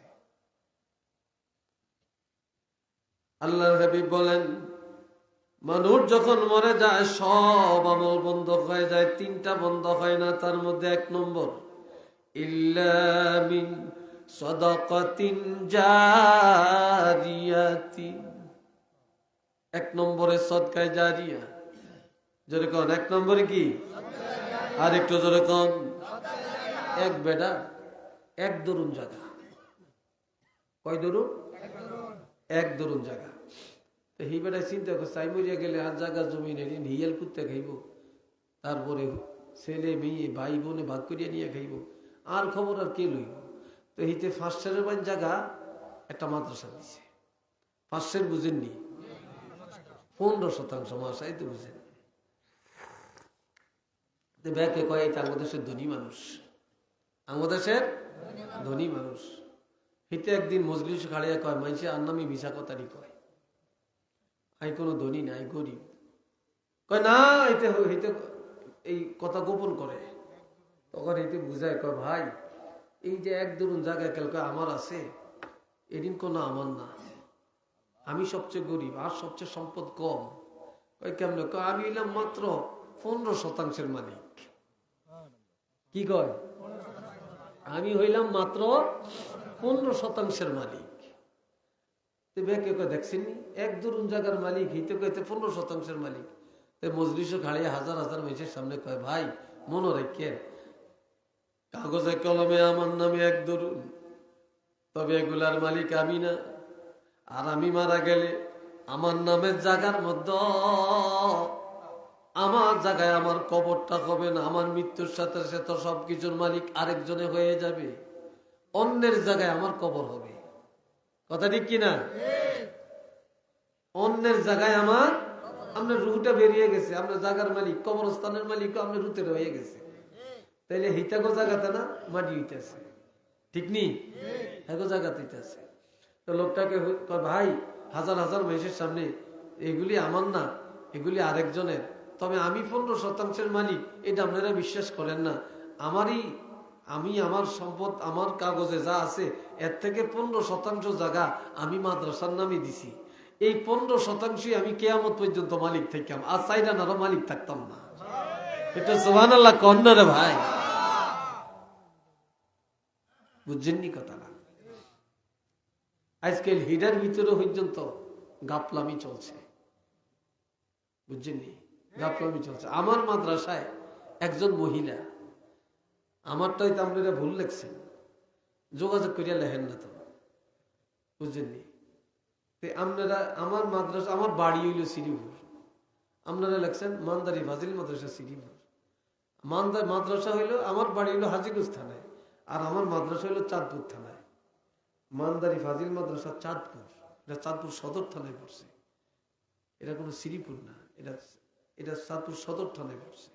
আল্লাহর হাবিব বলেন, মানুষ যখন মরে যায় সব আমল বন্ধ হয়ে যায়, 3টা বন্ধ হয় না, তার মধ্যে 1 নম্বর, ইল্লা মিন সাদাকাতিন জারিয়াতিন। 1 নম্বরে সদকায়ে জারিয়া। জোরে কোন 1 নম্বরে কি? আর একটু জোরে কোন। এক বেটা 1 দরুন জায়গা, কয় দরুন? 1 দরুন জায়গা। তো এই বেটা চিন্তা করছে, চাই মরিয়া গেলে আর জায়গা জমি নেই, হিয়াল করতে খাইব, তারপরে ছেলে মেয়ে ভাই বোনে ভাগ করিয়া নিয়ে খাইব, আর খবর আর কে লইব। তো হিতে 5 সেরের বান জায়গা একটা মাদ্রাসা দিছে। 5 সের বুঝেননি? 15% মাস, এই তো বুঝেন। ব্যাকে কয় এই আমাদের দেশের ধনী মানুষ, আমাদের দেশের ধনী মানুষ। হিতে একদিন মজলিস খাড়িয়া কয়, মাইসে আর নামি মিশা কথারই কয়, আই কোনো ধনী নাই, গরিব। কয় না, এতে এই কথা গোপন করে। তখন এতে বুঝায়, কয় ভাই এই যে 1 দরুন জায়গায় কালকে আমার আছে, এদিন কোনো আমার না, আমি সবচেয়ে গরিব, আর সবচেয়ে সম্পদ কম। কয় কেমন? কয় আমি হইলাম মাত্র 15% মালিক। কি কয়? আমি হইলাম মাত্র 15% মালিক। দেখছেন 1 দরুন জায়গার মালিক, হিতে কইতে 15% মালিক। মজলিসও খাড়িয়ে হাজার হাজার মানুষের সামনে কয়, ভাই মনে রাখেন, কাগজে কলমে আমার নামে 1 দরুন, তবে এগুলার মালিক আমি না। আর আমি মারা গেলে আমার নামের জায়গার মধ্যে, আমার জায়গায় আমার কবরটা হবে না, আমার মৃত্যুর সাথে সাথে সবকিছুর মালিক আরেকজনে হয়ে যাবে, অন্যের জায়গায় আমার কবর হবে। কথা ঠিক কিনা? অন্যের জায়গায় আমার, আপনার রুহটা বেরিয়ে গেছে, আপনার জায়গার মালিক, কবরস্থানের মালিক আপনার রুতে হয়ে গেছে, তাইলে হিতাগো জায়গাতে না মাটি হইতেছে, ঠিক নি? হ্যাগো জায়গাতে হইতেছে। তো লোকটাকে ভাই হাজার হাজার মানুষের সামনে, এগুলি আমার না, এগুলি আরেকজনের, তবে আমি 15% মালিক, এটা আপনারা বিশ্বাস করেন না। আমি আমার সম্পদ আমার কাগজে যা আছে এর থেকে 15% জায়গা আমি মাদ্রাসার নামে দিছি। এই 15% আমি কেয়ামত পর্যন্ত মালিক থাকতাম, আর চাইরানারও মালিক থাকতাম না। এটা সুবহানাল্লাহ কন্যা রে ভাই, বুঝছেননি কথাটা? আজকাল হিডার ভিতরে পর্যন্ত গাপলামি চলছে, বুঝছেননি? গাপলামি চলছে। আমার মাদ্রাসায় একজন মহিলা, আমারটাই তো আপনারা ভুল লেখছেন, যোগাযোগ করিয়া লেখেন না তো, বুঝছেননি? আপনারা আমার মাদ্রাসা, আমার বাড়ি হইল শ্রীপুর, আপনারা লেখছেন মানদারি ফাজিল মাদ্রাসা শ্রীপুর। মাদ্রাসা হইল, আমার বাড়ি হইল হাজিগঞ্জ থানায়, আর আমার মাদ্রাসা হইল চাঁদপুর থানায়। মানদারি ফাজিল মাদ্রাসা চাঁদপুর, এটা চাঁদপুর সদর থানায় পড়ছে, এটা কোনো শ্রীপুর না, এটা চাঁদপুর সদর থানায় পড়ছে।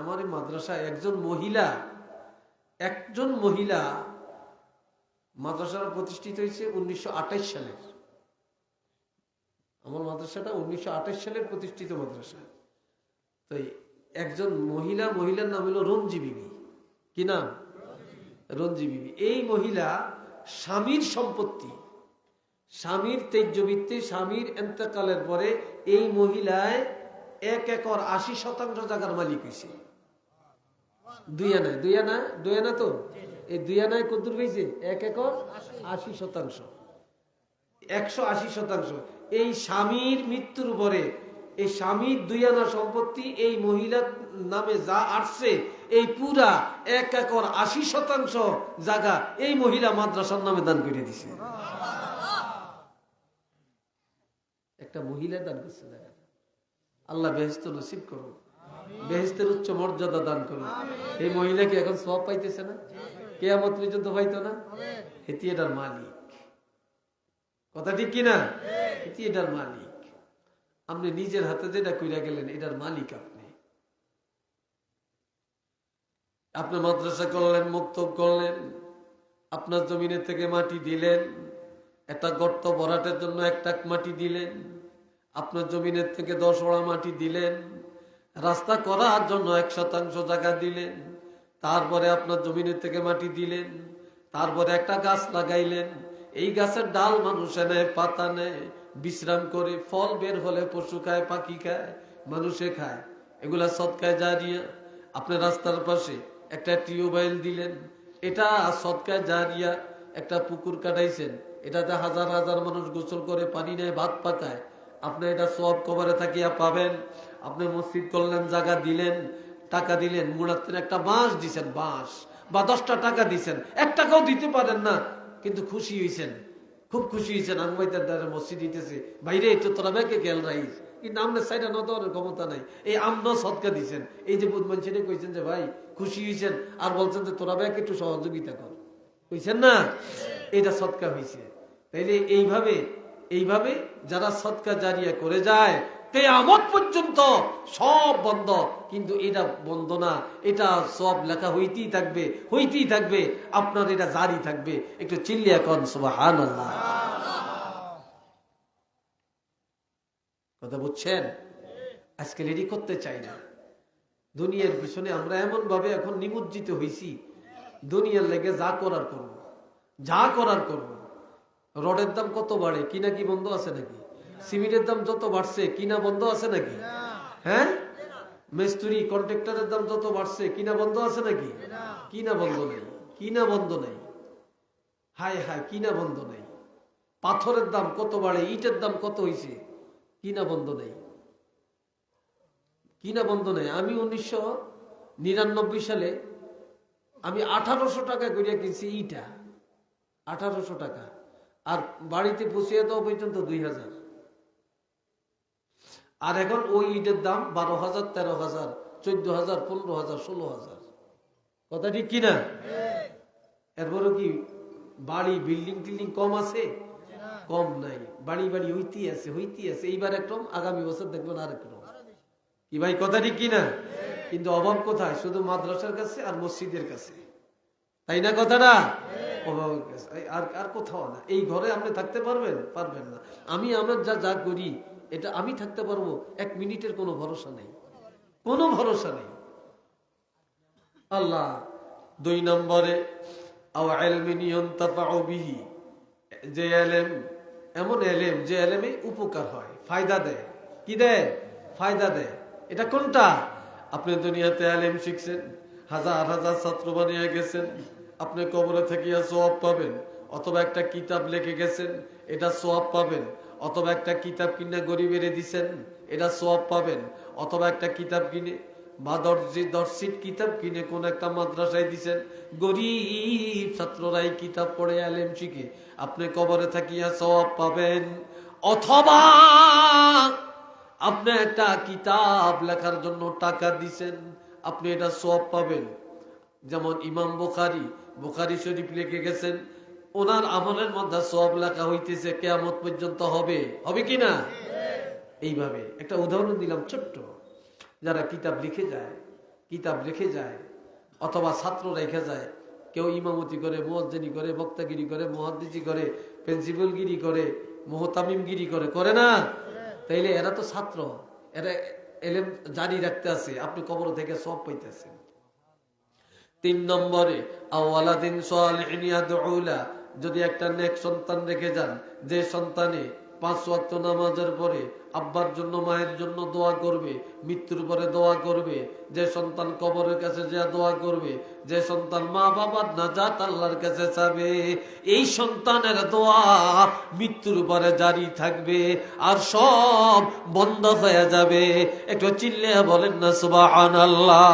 আমার এই মাদ্রাসায় একজন মহিলা মাদ্রাসাটা প্রতিষ্ঠিত হয়েছে 1928 সালের। আমার মাদ্রাসাটা 1928 সালের প্রতিষ্ঠিত মাদ্রাসা। তো একজন মহিলার নাম হলো রঞ্জি বিবি। কি নাম? রঞ্জি বিবি। এই মহিলা স্বামীর সম্পত্তি, স্বামীর তেজ্যবৃত্তি, স্বামীর এন্তেকালের পরে এই মহিলায় 1 একর 80% জায়গার মালিক হয়েছে। দুই আনা তো, এই 2 আনায় কদ্দুর হয়েছে? 1 একর 80%, 180%। এই স্বামীর মৃত্যুর পরে এই স্বামীর 2 আনা সম্পত্তি এই মহিলার নামে যা আসছে, এই পুরা 1 একর 80% জায়গা এই মহিলা মাদ্রাসার নামে দান করে দিছে। একটা মহিলা দান করছে জায়গা। আল্লাহ বেহেশত নসিব করো, বেহেশতের উচ্চ মর্যাদা দান করো। এই মহিলা কি এখন সওয়াব পাইতেছে না? কিয়ামত পর্যন্ত পাইতো না? এটি এটার মালিক। কথা ঠিক কিনা? এটি এটার মালিক। আপনি নিজের হাতে যেটা কইরা গেলেন, এটার মালিক আপনি। আপনি মাদ্রাসা করলেন, মক্তব করলেন, আপনার জমিনের থেকে মাটি দিলেন, একটা গর্ত ভরাটের জন্য 1 টাক মাটি দিলেন, আপনার জমিনের থেকে 10 ওড়া মাটি দিলেন, রাস্তা করার জন্য 1% জায়গা দিলেন, তারপরে আপনার জমিনের থেকে মাটি দিলেন, তারপরে একটা গাছ লাগাইলেন। এই গাছের ডাল মানুষে নেয়, পাতা নেয়, বিশ্রাম করে, ফল বের হলে পশু খায়, পাখি খায়, মানুষে খায়, এগুলা সদকায় জারিয়া। আপনি রাস্তার পাশে একটা টিউবওয়েল দিলেন, এটা সদকায় জারিয়া। একটা পুকুর কাটাইছেন, এটাতে হাজার হাজার মানুষ গোসল করে, পানি নেয়, ভাত পাকায়, আপনি এটা সব কবরে থাকিয়া পাবেন। আপনি মসজিদ করলেন, জায়গা দিলেন, টাকা দিলেন, মুড়াতেন, একটা বাঁশ দিছেন, বাঁশ বা 10টা টাকা দিছেন, 1 টাকাও দিতে পারেন না, কিন্তু খুশি হয়েছেন, খুব খুশি হয়েছেন। আঙ্গুমাইতার দ্বারা মসজিদ দিতেছে, বাইরে একটু তোরা ব্যাকে খেয়াল রাখিস, কিন্তু আপনার সাইডে না দেওয়ার ক্ষমতা নাই। এই আমনা সদকা দিচ্ছেন, এই যে বুধ মানুষের কইছেন যে ভাই খুশি হয়েছেন, আর বলছেন যে তোরা ব্যাকে একটু সহযোগিতা কর, কইছেন না? এটা সদকা হয়েছে। তাইলে এইভাবে যারা সদকা জারিয়া করে যায়, কিয়ামত পর্যন্ত সব বন্ধ। কিন্তু এটা বন্ধ না, এটা সব লেখা হইতেই থাকবে, আপনার এটা জারি থাকবে। একটু চিল্লিয়া কোন সুবহানাল্লাহ। কথা বুঝছেন? আজকে এটি করতে চাই না। দুনিয়ার পিছনে আমরা এমন ভাবে এখন নিমজ্জিত হইছি, দুনিয়ার লেগে যা করার করব। রডের দাম কত বাড়ে, কিনা কি বন্ধ আছে নাকি? সিমেন্টের দাম যত বাড়ছে, কিনা বন্ধ আছে নাকি? হ্যাঁ, মিস্ত্রি কন্ট্রাক্টরের দাম যত বাড়ছে, কিনা বন্ধ আছে নাকি? কিনা বন্ধ নাই। হায় হায়, কিনা বন্ধ নাই। পাথরের দাম কত বাড়ে, ইটের দাম কত হইছে, কিনা বন্ধ নাই। আমি 1999 সালে আমি 1800 টাকা করিয়া কিনছি ইটা, 1800 টাকা, আর বাড়িতে পৌঁছিয়ে দেওয়া পর্যন্ত 2000। আর এখন ওই ইটের দাম 12,000, 13,000, 14,000, 15,000, 16,000। কথা ঠিক কিনা? এরপরও কি বাড়ি বিল্ডিং টিল্ডিং কম আছে? কম নাই, বাড়ি হইতেই আছে। এইবার একদম, আগামী বছর দেখবেন আর একদম। কি ভাই, কথা ঠিক কিনা? কিন্তু অভাব কোথায়? শুধু মাদ্রাসার কাছে আর মসজিদের কাছে, তাই না? কথাটা অভাবের কাছে, আর কোথাও না। এই ঘরে আপনি থাকতে পারবেন না। আমরা যা করি, এটা আমি থাকতে পারবো 1 মিনিটের কোনো ভরসা নেই। আল্লাহ। 2 নম্বরে আও ইলমিন ইউনতাফাউ বিহি, যে ইলম, এমন ইলম যে ইলমে উপকার হয়, ফায়দা দেয়। কি দেয়? ফায়দা দেয়। এটা কোনটা? আপনি দুনিয়াতে ইলম শিখছেন, হাজার হাজার ছাত্র বানিয়ে গেছেন, আপনি কবরে থাকিয়া সওয়াব পাবেন। অথবা একটা কিতাব লিখে গেছেন, এটা সওয়াব পাবেন। অথবা একটা কিতাব কিনে গরিবের দিছেন, এটা সওয়াব পাবেন। অথবা একটা কিতাব কিনে বা দর্শিত কিতাব কিনে কোন একটা মাদ্রাসায় দিছেন, গরিব ছাত্ররাই কিতাব পড়ে ইলম শিখে, আপনি কবরে থাকিয়া সওয়াব পাবেন। অথবা আপনি একটা কিতাব লেখার জন্য টাকা দিছেন, আপনি এটা সওয়াব পাবেন। যেমন ইমাম বুখারী শরীফ লিখে গেছেন, ওনার আমলের মধ্যে সওয়াব লেখা হইতেছে, কিয়ামত পর্যন্ত হবে। হবে কি না? এইভাবে একটা উদাহরণ দিলাম ছোট্ট। যারা কিতাব লিখে যায় অথবা ছাত্র রেখে যায়, কেউ ইমামতি করে, মুয়াজ্জিনি করে, বক্তাগিরি করে, মুহাদ্দিসি করে, প্রিন্সিপালগিরি করে, মুহতামিমগিরি করে না? তাইলে এরা তো ছাত্র, এরা ইলম জারি রাখতে আছে, আপনি কবর থেকে সওয়াব পাইতেছেন। 3 নম্বরে আওয়ালাদিন সালিহিন ইয়াদউ লা, যদি একটা নেক সন্তান রেখে যান, যে সন্তানে 5 ওয়াক্ত নামাজের পরে আব্বার জন্য মায়ের জন্য দোয়া করবে, মৃত্যুর পরে দোয়া করবে, যে সন্তান কবরের কাছে যা দোয়া করবে, যে সন্তান মা বাবার নাজাত আল্লাহর কাছে চাবে, এই সন্তানের দোয়া মৃত্যুর পরে জারি থাকবে, আর সব বন্ধ হয়ে যাবে। একটু চিল্লিয়া বলেন না সুবহানাল্লাহ।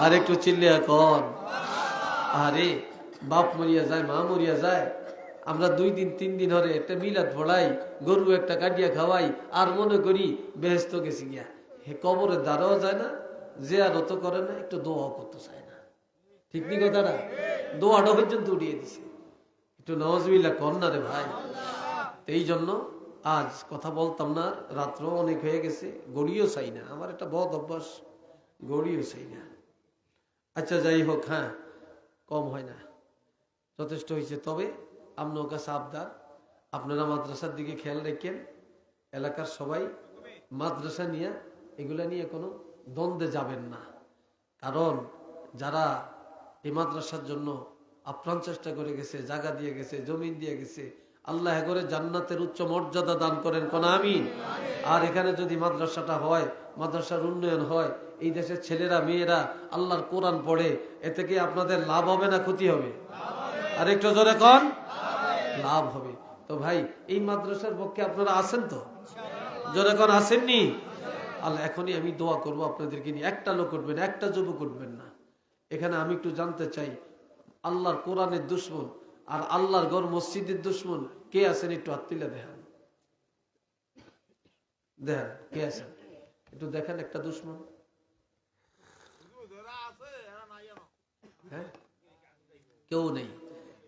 আর একটু চিল্লিয়া কর। আরে বাপ মরিয়া যায়, মা মরিয়া যায়, আমরা 2 দিন 3 দিন ধরে একটা মিলাদ পড়াই, গরু একটা কাটিয়া খাওয়াই, আর মনে করি বেহেশত গেছি গিয়া। হে কবরে দাঁড়াও যায় না, জিয়ারত করে না, একটু দোয়া করতে চায় না। ঠিক নি কথাটা? দোয়াটা পর্যন্ত উঠিয়ে দিছে। একটু নাউজুবিল্লাহ কর না রে ভাই। এই জন্য আজ কথা বলতাম না, রাত্র অনেক হয়ে গেছে, গড়িও চাই না, আমার একটা বদ অভ্যাস, গড়িও চাই না। আচ্ছা যাই হোক, হ্যাঁ কম হয় না, যথেষ্ট হয়েছে। তবে আপনার কাছে আবদার, আপনারা মাদ্রাসার দিকে খেয়াল রাখেন। এলাকার সবাই মাদ্রাসা নিয়ে, এগুলা নিয়ে কোনো দ্বন্দ্বে যাবেন না। কারণ যারা এই মাদ্রাসার জন্য আপ্রাণ চেষ্টা করে গেছে, জায়গা দিয়ে গেছে, জমিন দিয়ে গেছে, আল্লাহ করে জান্নাতের উচ্চ মর্যাদা দান করেন, কোন আমিন। আর এখানে যদি মাদ্রাসাটা হয়, মাদ্রাসার উন্নয়ন হয়, এই দেশের ছেলেরা মেয়েরা আল্লাহর কোরআন পড়ে, এতে কি আপনাদের লাভ হবে না ক্ষতি হবে? আর একটু জোরে কোন, লাভ হবে। তো ভাই এই মাদ্রাসার পক্ষে আপনারা আছেন তো? জোরে কোন আসেননি? আল্লাহ এখনই আমি দোয়া করব আপনাদেরকে নিয়ে। একটা লোক উঠবেন, একটা যুবক উঠবেন না। এখানে আমি একটু জানতে চাই, আল্লাহর কোরআনের দুশ্মন আর আল্লাহর ঘর মসজিদের দুশ্মন কে আছেন? একটু হাত তুলে দেখান, দেখেন কে আছেন, একটু দেখেন একটা দুশ্মন। হ্যাঁ, কেউ নেই।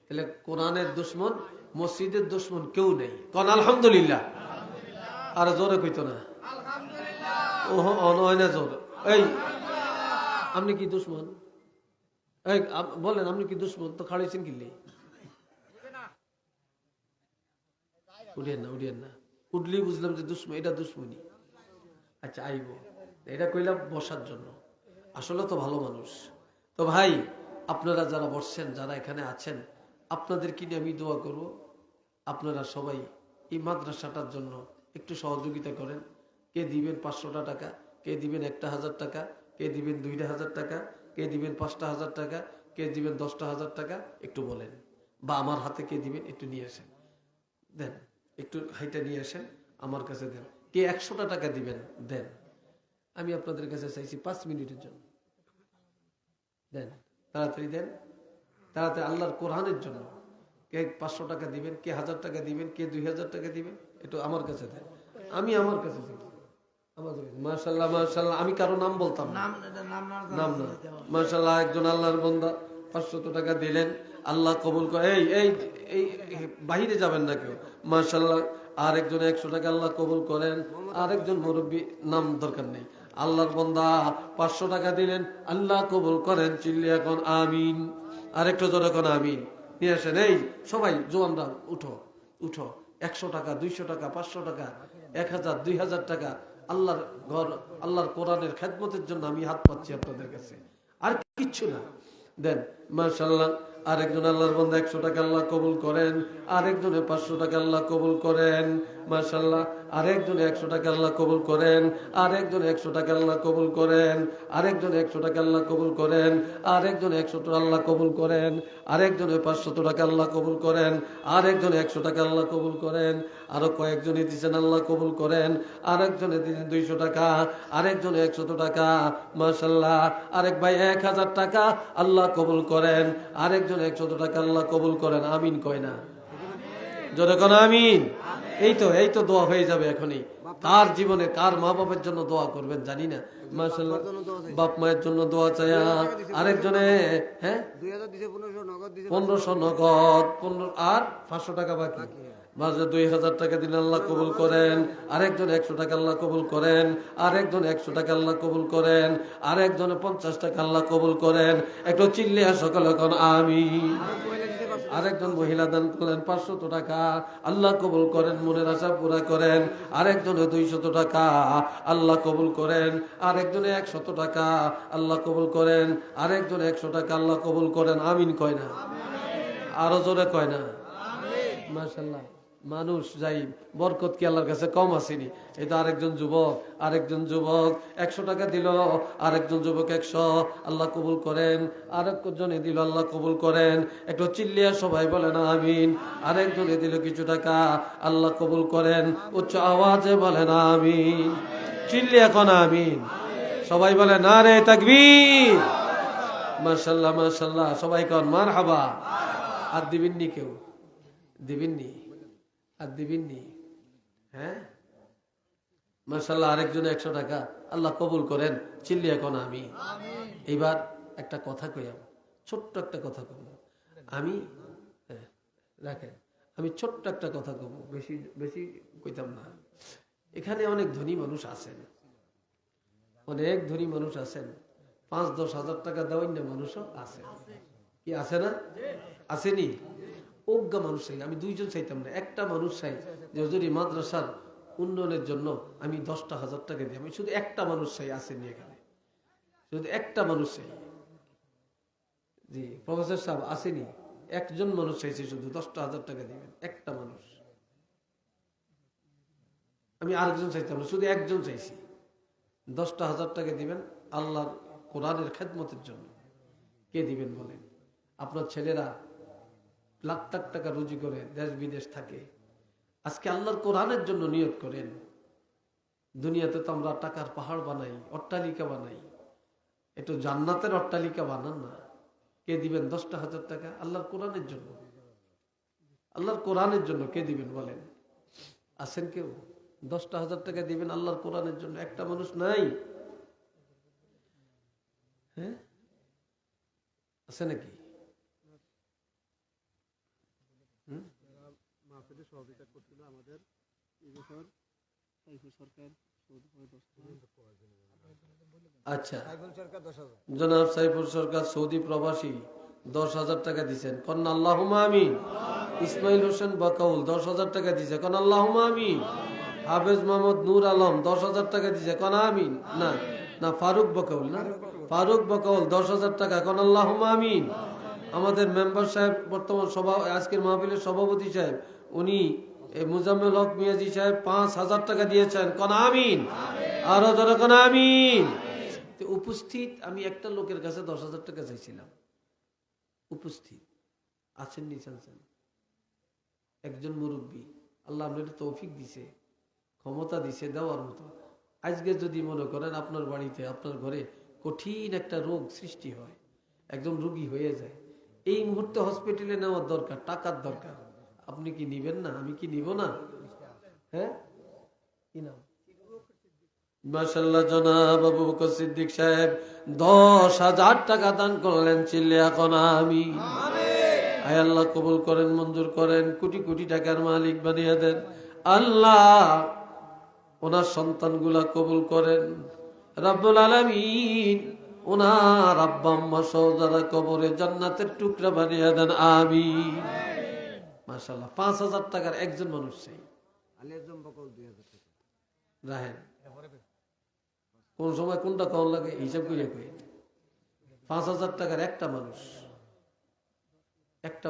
তাহলে কোরআনের দুশ্মন, মসজিদের দুশ্মন কেউ নেই। কোন আলহামদুলিল্লাহ। আর জোরে কইতো না, ওহ নয় না জোর। এই আপনি কি দুশ্মন? এই বলেন আপনি কি দুশ্মন? তো খাড়াইছেন কিনলে উঠিয়েন না, উঠলেই বুঝলাম যে দুশ্মন, এটা দুশ্মনী। আচ্ছা আইব, এটা কইলাম বসার জন্য, আসলে তো ভালো মানুষ। তো ভাই আপনারা যারা বসছেন, যারা এখানে আছেন, আপনাদেরকে নিয়ে আমি দোয়া করব। আপনারা সবাই এই মাদ্রাসাটার জন্য একটু সহযোগিতা করেন। কে দিবেন 500 টাকা, কে দিবেন 1000 টাকা, কে দিবেন 2000 টাকা, কে দিবেন 5000 টাকা, কে দিবেন 10,000 টাকা, একটু বলেন। বা আমার হাতে কে দিবেন একটু নিয়ে আসেন, দেন, একটু হাইটা নিয়ে আসেন আমার কাছে দেন। কে 100 টাকা দিবেন দেন। আমি আপনাদের কাছে চাইছি 5 মিনিটের জন্য দেন, তাড়াতাড়ি দেন, তাড়াতাড়ি আল্লাহর কোরআনের জন্য। কে 500 টাকা দিবেন, কে 1000 টাকা দিবেন, কে 2000 টাকা দিবেন, একটু আমার কাছে দেন। আমি আমার কাছে দিব। মাশাআল্লাহ মাশাআল্লাহ, আমি কারো নাম বলতাম না, নাম না। মাশাআল্লাহ, একজন আল্লাহর বান্দা 500 টাকা দিলেন, আল্লাহ কবুল করে। এই এই বাহিরে যাবেন না কেউ। মাশাআল্লাহ, আর একজন 100 টাকা আল্লাহ কবুল করেন। আরেকজন মুরব্বী, নাম দরকার নেই, আল্লাহর বান্দা 500 টাকা দিলেন, আল্লাহ কবুল করেন। চিল্লি এখন আমিন। আরেকটা জোরে এখন আমিন নিয়ে আসেন। এই সবাই জোয়ানরা উঠো, 100 টাকা, 200 টাকা, 500 টাকা, 1000, 2000 টাকা আল্লাহর ঘর, আল্লাহর কোরআনের খেদমতের জন্য আমি হাত পাচ্ছি আপনাদের কাছে। আর কিচ্ছু না। দেন মাশাআল্লাহ। আরেকজন আল্লাহর বান্দা 100 টাকা আল্লাহ কবুল করেন, আরেকজনে 500 টাকা আল্লাহ কবুল করেন মাশাআল্লাহ। আরেকজনে 100 টাকা আল্লাহ কবুল করেন, আরেকজনে 100 টাকা আল্লাহ কবুল করেন, আরেকজনে 100 টাকা আল্লাহ কবুল করেন, আরেকজনে 100 টাকা আল্লাহ কবুল করেন, আরেকজনে 500 টাকা আল্লাহ কবুল করেন, আরেকজনে 100 টাকা আল্লাহ কবুল করেন, আরো কয়েকজনে দিয়েছেন আল্লাহ কবুল করেন, আরেকজনে দিয়েছেন 200 টাকা, আরেকজনে 100 টাকা মাশাআল্লাহ। আরেক ভাই 1000 টাকা আল্লাহ কবুল করেন, আরেকজন 100 টাকা আল্লাহ কবুল করেন। আমিন কয় না? জোরে কোন আমিন। এই তো দোয়া হয়ে যাবে এখনই। কার জীবনে কার মা বাবার জন্য দোয়া করবেন জানি না মাশাআল্লাহ। বাপ মায়ের জন্য দোয়া চাইয়া আরেকজনে 1500 নগদ, 15 আর 500 টাকা বাকি, মাঝে 2000 টাকা দিন আল্লাহ কবুল করেন। আরেকজন 100 টাকা আল্লাহ কবুল করেন, আরেকজন 100 টাকা আল্লাহ কবুল করেন, আরেকজনে 50 টাকা আল্লাহ কবুল করেন। একটু চিল্লিয়া সকলে এখন আমিন। আরেকজন মহিলা দান করলেন 500 টাকা, আল্লাহ কবুল করেন, মনের আশা পুরা করেন। আরেকজনে 200 টাকা আল্লাহ কবুল করেন, আরেকজনে 100 টাকা আল্লাহ কবুল করেন, আরেকজনে 100 টাকা আল্লাহ কবুল করেন। আমিন কয় না? আরো জোরে কয় না? মাশাআল্লাহ। মানুষ যাই বরকত কি আল্লাহর কাছে কম আসেনি? এই তো আরেকজন যুবক 100 টাকা দিল, আরেকজন যুবক 100 আল্লাহ কবুল করেন, আরেকজনে দিল আল্লাহ কবুল করেন। একটু চিল্লিয়া সবাই বলেন আমিন। আরেকজনে দিল কিছু টাকা আল্লাহ কবুল করেন, উচ্চ আওয়াজে বলেন আমিন। চিল্লিয়া কোন আমিন। সবাই বলে নারে তাকবীর। মাশাআল্লাহ মাশাআল্লাহ। সবাই কোন মারহাবা। আর দিবেননি? কেউ দিবেননি? আর দিবেননি? হ্যাঁ মাশাআল্লাহ। আরেকজন 100 টাকা আল্লাহ কবুল করেন, চিল্লিয়া কোন আমিন। এইবার একটা কথা কইলাম, ছোট্ট একটা কথা কব আমি, রাখেন, আমি ছোট্ট একটা কথা কব, বেশি বেশি কইতাম না। এখানে অনেক ধনী মানুষ আছেন, অনেক ধনী মানুষ আছেন, 5-10 হাজার টাকা দেওয়ার না মানুষও আছে। কি আছে না? আসেনি? অজ্ঞা মানুষ চাই। আমি 2জন চাইতাম না, একটা মানুষ চাই যে যদি মাদ্রাসার উন্নয়নের জন্য আমি 10,000 টাকা দিই। আমি শুধু একটা মানুষ চাই, আসেনি এখানে, শুধু একটা মানুষ চাই। জি প্রফেসর সাহেব আসেনি? একজন মানুষ চাইছে, শুধু 10,000 টাকা দিবেন, একটা মানুষ। আমি আরেকজন চাইতাম না, শুধু একজন চাইছি, 10,000 টাকা দিবেন আল্লাহর কোরআনের খেদমতের জন্য। কে দিবেন বলেন? আপনার ছেলেরা লাখ লাখ টাকা রুজি করে দেশ বিদেশ থাকে, আজকে আল্লাহর কোরআনের জন্য নিয়ত করেন। দুনিয়াতে তো আমরা টাকার পাহাড় বানাই, অট্টালিকা বানাই, একটু জান্নাতের অট্টালিকা বানান না। কে দিবেন 10,000 টাকা আল্লাহর কোরআনের জন্য? আল্লাহর কোরআনের জন্য কে দিবেন বলেন? আছেন কেউ? 10,000 টাকা দিবেন আল্লাহর কোরআনের জন্য? একটা মানুষ নাই? হ্যাঁ আছে নাকি? আচ্ছা, জনাব সাইফুল সরকার সৌদি প্রবাসী 10,000 টাকা দিচ্ছেন, কন্যা আল্লাহুম্মা আমিন। ইসমাইল হোসেন বাকাউল 10,000 টাকা দিচ্ছে, কন্যা আল্লাহুম্মা আমিন। হাফেজ মোহাম্মদ নূর আলম 10,000 টাকা দিচ্ছে, কন্যা আমিন। না না, ফারুক বাকাউল, না ফারুক বাকাউল 10,000 টাকা, কন্যা আল্লাহুম্মা আমিন। আমাদের মেম্বার সাহেব, বর্তমান আজকের মাহফিলের সভাপতি সাহেব, উনি মুজাম্মেল হক মিয়াজি সাহেব 5,000 টাকা দিয়েছেন, কন্যা আমিন। আরো যারা কন্যা আমিন। উপস্থিত আমি একটা লোকের কাছে 10,000 টাকা চাইছিলাম, উপস্থিত আছেন নিছেন একজন মুরব্বী। আল্লাহ আপনার তৌফিক দিছে, ক্ষমতা দিছে দেওয়ার মতো। আজকে যদি মনে করেন আপনার বাড়িতে, আপনার ঘরে কঠিন একটা রোগ সৃষ্টি হয়, একজন রোগী হয়ে যায়, এই মুহূর্তে হসপিটালে নেওয়ার দরকার, টাকার দরকার, আপনি কি নিবেন না? আমি কি নিব না? হ্যাঁ কি নাম? মাশাআল্লাহ, জনাব আবু বকর সিদ্দিক সাহেব 10,000 টাকা দান করলেন, চিল্লে এখন আমি আয় আল্লাহ কবুল করেন, মঞ্জুর করেন, কোটি কোটি টাকার মালিক বানিয়ে দেন আল্লাহ। ওনার সন্তানগুলা কবুল করেন রব্বুল আলামিন। ওনার আব্বা আম্মা সহ যারা কবরে জান্নাতের টুকরা বানিয়ে দেন আমিন। মাশাআল্লাহ, 5,000 টাকার একজন মানুষ চাই। রাহেন কোন সময় কোনটা কম লাগে হিসাব করে কই। 5,000 টাকার একটা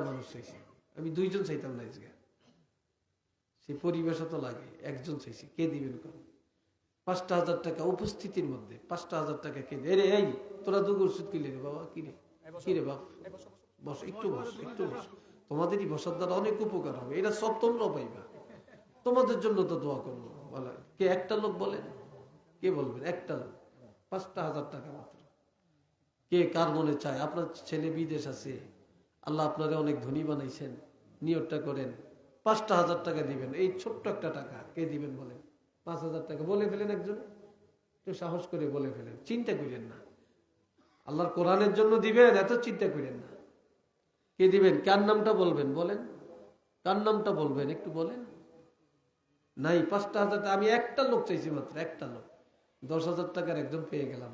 মানুষ চাইছে, আমি 2 জন চাইতাম না, সে পরিবেশ তো লাগে, একজন চাইছি, কে দিবেন? 5,000 টাকা উপস্থিতির মধ্যে 5,000 টাকা কে দেবে? এই তোরা দুগুর সুদ কিলে রে বাবা, কিরে কিরে বাপ, বস একটু বস, একটু বস, তোমাদেরই বসার দ্বারা অনেক উপকার হবে, এটা সব তোমরাও পাইবা, তোমাদের জন্য তো দোয়া করবো। বলা কে? একটা লোক বলেন, কে বলবেন? একটা লোক, 5,000 টাকা মাত্র। কে কার মনে চায় আপনার ছেলে বিদেশ আছে, আল্লাহ আপনারা অনেক ধনী বানাইছেন, নিয়তটা করেন 5,000 টাকা দিবেন, এই ছোট্ট একটা টাকা কে দিবেন বলেন? 5,000 টাকা বলে ফেলেন, একজন একটু সাহস করে বলে ফেলেন, চিন্তা করেন না, আল্লাহর কোরআনের জন্য দিবেন, এত চিন্তা করেন না। কে দিবেন? কার নামটা বলবেন? বলেন, কার নামটা বলবেন একটু বলেন। নাই 5,000 টাকা, আমি একটা লোক চাইছি মাত্র, একটা লোক। 10,000 টাকার একজন পেয়ে গেলাম,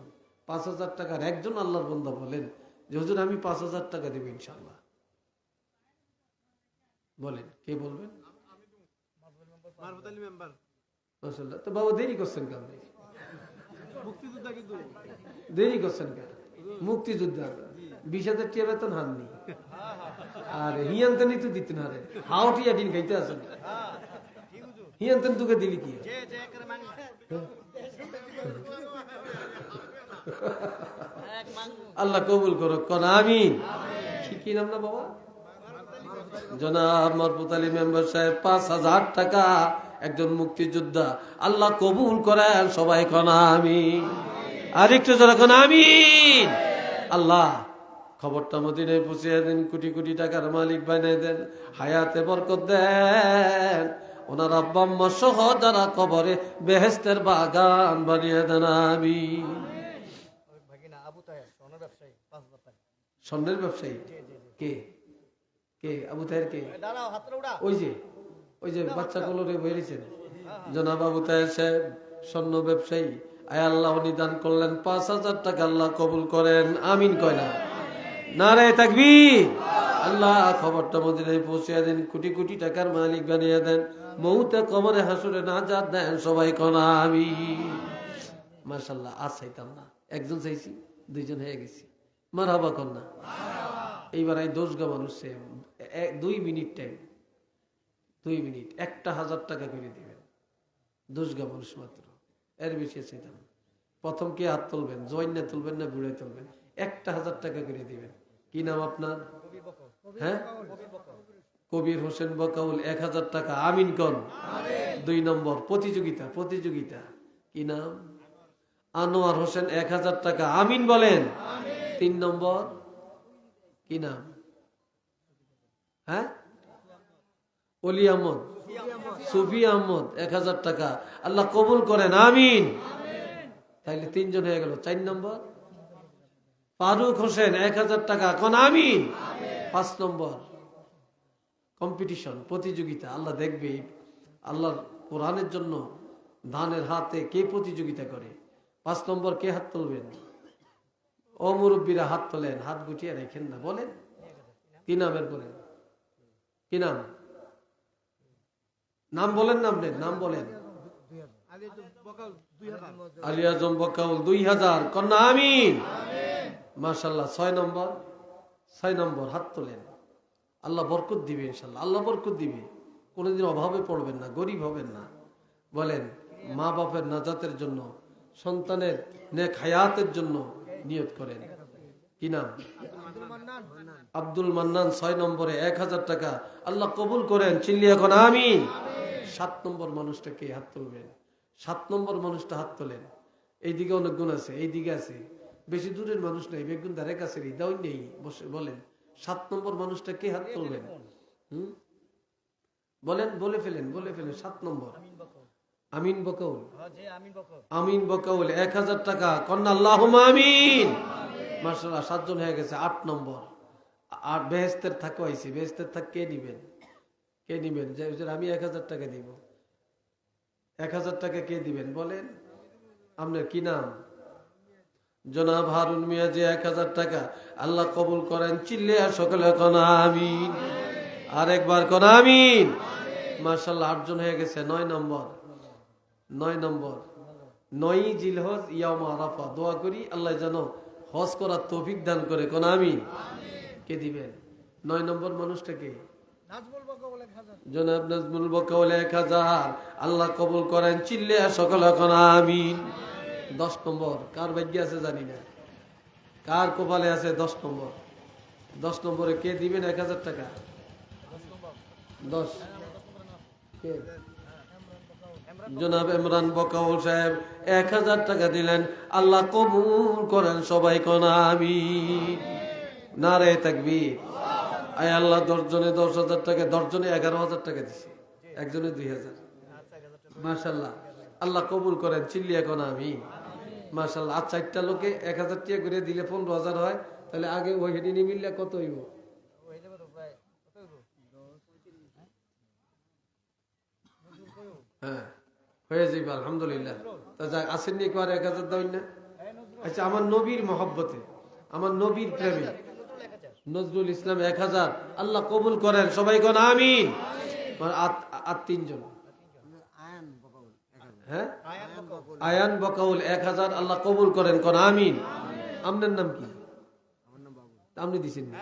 5,000 টাকার একজন আল্লাহর বান্দা বলেন যে হুজুর আমি 5,000 টাকা দেব ইনশাআল্লাহ। বলেন, কে বলবেন? মাশাআল্লাহ। তো বাবা দেরি করছেন কেন? দেরি করছেন কেন? মুক্তিযোদ্ধা 20,000 টাকা বেতন হাননি, আর হিয়ান্তনি তো দিতেন, আরে হাওটিয়া দিন খাইতে আসেন, হিয়ান্তন তোকে দিলি কি? আল্লাহ কবুল করো, কোন আমিন। কি নাম না বাবা? জনাব মারফুত আলী মেম্বার সাহেব, 5,000 টাকা একজন মুক্তিযোদ্ধা, আল্লাহ কবুল করেন, সবাই কোন আমিন। আর একটু জোরে কোন আমিন। আল্লাহ খবরটা মদিনায় পৌঁছে দেন, কোটি কোটি টাকার মালিক বানিয়ে দেন, হায়াতে বরকত দেন, ওনার আব্বা আম্মা সহ যারা কবরে বেহেশতের বাগান বানিয়ে দেন আমিন। স্বর্ণের ব্যবসায়ী কে? কে আবু তাহের? কে? ওই যে বাচ্চা কলরে বেরিয়েছেন, জনাব আবু তাহের সাহেব স্বর্ণ ব্যবসায়ী। আয় আল্লাহ নিদান করলেন 5,000 টাকা, আল্লাহ কবুল করেন, আমিন কয় না? নারে তাকবীর। আল্লাহ খবরটা মদিনায় পৌঁছে দেন, কোটি কোটি টাকার মালিক বানিয়ে দেন, মউতে কবরে হাসরে নাজাত দেন, সবাই কোন আমিন। মাশাআল্লাহ। আর চাইতাম না, একজন চাইছি, 2 জন হয়ে গেছি, মারহাবা কর না। এইবার এই 10 গা মানুষ 2 মিনিট টাইম, 2 মিনিট 1,000 টাকা করে দিবেন, 10 গা মানুষ মাত্র, এর বেশি চাইতাম না। প্রথম কে হাত তুলবেন? জয়েন্টে তুলবেন না বুড়ে তুলবেন? 1,000 টাকা করে দিবেন। কি নাম আপনার? হ্যাঁ, কবির হোসেন বকাউল, 1,000 টাকা, আমিন কন। 2 নম্বর প্রতিযোগিতা, কি নাম? আনোয়ার হোসেন, 1,000 টাকা, আমিন বলেন। 3 নম্বর কি নাম? হ্যাঁ, অলি আহমদ, সুফি আহমদ, 1,000 টাকা, আল্লাহ কবুল করেন, আমিন। তাইলে 3 জন হয়ে গেল। 4 নম্বর ফারুক হোসেন, 1,000 টাকা, কোন আমিন। 5 নম্বর কম্পিটিশন, প্রতিযোগিতা, আল্লাহ দেখবে আল্লাহর কোরআনের জন্য ধানের হাতে কে প্রতিযোগিতা করে। 5 নম্বর কে হাত তুলবেন? ও মুরব্বীরা হাত তোলেন, হাত গুটিয়ে রেখেন না, বলেন কি নামের? বলেন কি নাম? নাম বলেন, নাম বলেন। আলী আজম বকাউল, 2,000, কন্যা আমিন। মাশাআল্লাহ। 6 নম্বর হাত তোলেন, আল্লাহ বরকত দিবে ইনশাআল্লাহ, আল্লাহ বরকত দিবে, কোনোদিন অভাবে পড়বেন না, গরিব হবেন না। বলেন মা বাপের নাজাতের জন্য, সন্তানের নেক হায়াতের জন্য নিয়ত করেন। কি নাম? আব্দুল মান্নান। 6 নম্বরে 1,000 টাকা, আল্লাহ কবুল করেন, চিল্লি এখন আমিন। 7 নম্বর মানুষটাকে হাত তুলবেন, 7 নম্বর মানুষটা হাত তোলেন। এইদিকে অনেক গুণ আছে, এইদিকে আছে, বেশি দূরের মানুষ নেই, বেগুন ধারে কাছে দাও নেই, বসে বলেন 7 নম্বর মানুষটা কে হাত তুলবেন? বলেন, বলে ফেলেন 7 নম্বর আমিন বকাউল। আমিন বকাউল, 1,000 টাকা, কন্যা আল্লাহুম্মা আমিন। মাশাআল্লাহ, 7 জন হয়ে গেছে। 8 নম্বর আর বেহেশতের থাকো আইছে, বেহেশতের থাক কে নিবেন? যে আমি 1,000 টাকা দিব, 1,000 টাকা কে দিবেন? বলেন আপনার কি নাম? জনাব হারুন মিয়া, যে 1,000 টাকা, আল্লাহ কবুল করেন, চিল্লে আর সকলে কোন আমিন। আরেকবার কোন আমিন। মাশাআল্লাহ, 8 জন হয়ে গেছে। 9 নম্বর 9 জিলহজ ইয়াউম আরাফা, দোয়া করি আল্লাহ যেন হজ করার তৌফিক দান করে, কোন আমিন। কে দিবেন? 9 নম্বর মানুষটাকে জনাব নাজমুল বকাউল 1000, আল্লাহ কবুল করেন, চিল্লে সকল কোন আমিন। 10 নম্বর কার ভাগ্যে আছে জানি না, কার কপালে আছে 10 নম্বর। 10 নম্বরে কে দিবেন 1000 টাকা? 10 কে? জনাব ইমরান বকাউল সাহেব 1000 টাকা দিলেন, আল্লাহ কবুল করেন সবাই কোন আমিন। নারে তাকবীর। আয় আল্লাহ 10 জনে 10,000 টাকা, 10 জনে 11,000 টাকা দিছে, একজনে 2,000। মাশাআল্লাহ, আল্লাহ কবুল করেন, চিল্লিয়া কোন আমিন। মাশাআল্লাহ। আর 4টা লোকে 1000 টাকা করে দিলে 15,000 হয়, তাহলে আগে ওই হেডিনি মিললে কত হইব? হ্যাঁ হয়ে যাবে আলহামদুলিল্লাহ। তা যাক, আসেননি একবার 1000 দেবেন না? আচ্ছা, আমার নবীর মহব্বতে, আমার নবীর প্রেমে নজরুল ইসলাম 1000, আল্লাহ কবুল করেন সবাই কোন আমিন। আর 3 জন, হ্যাঁ, আয়ান বকাউল 1000, আল্লাহ কবুল করেন কোন আমিন। আপনার নাম কি? আপনি দিছেন না,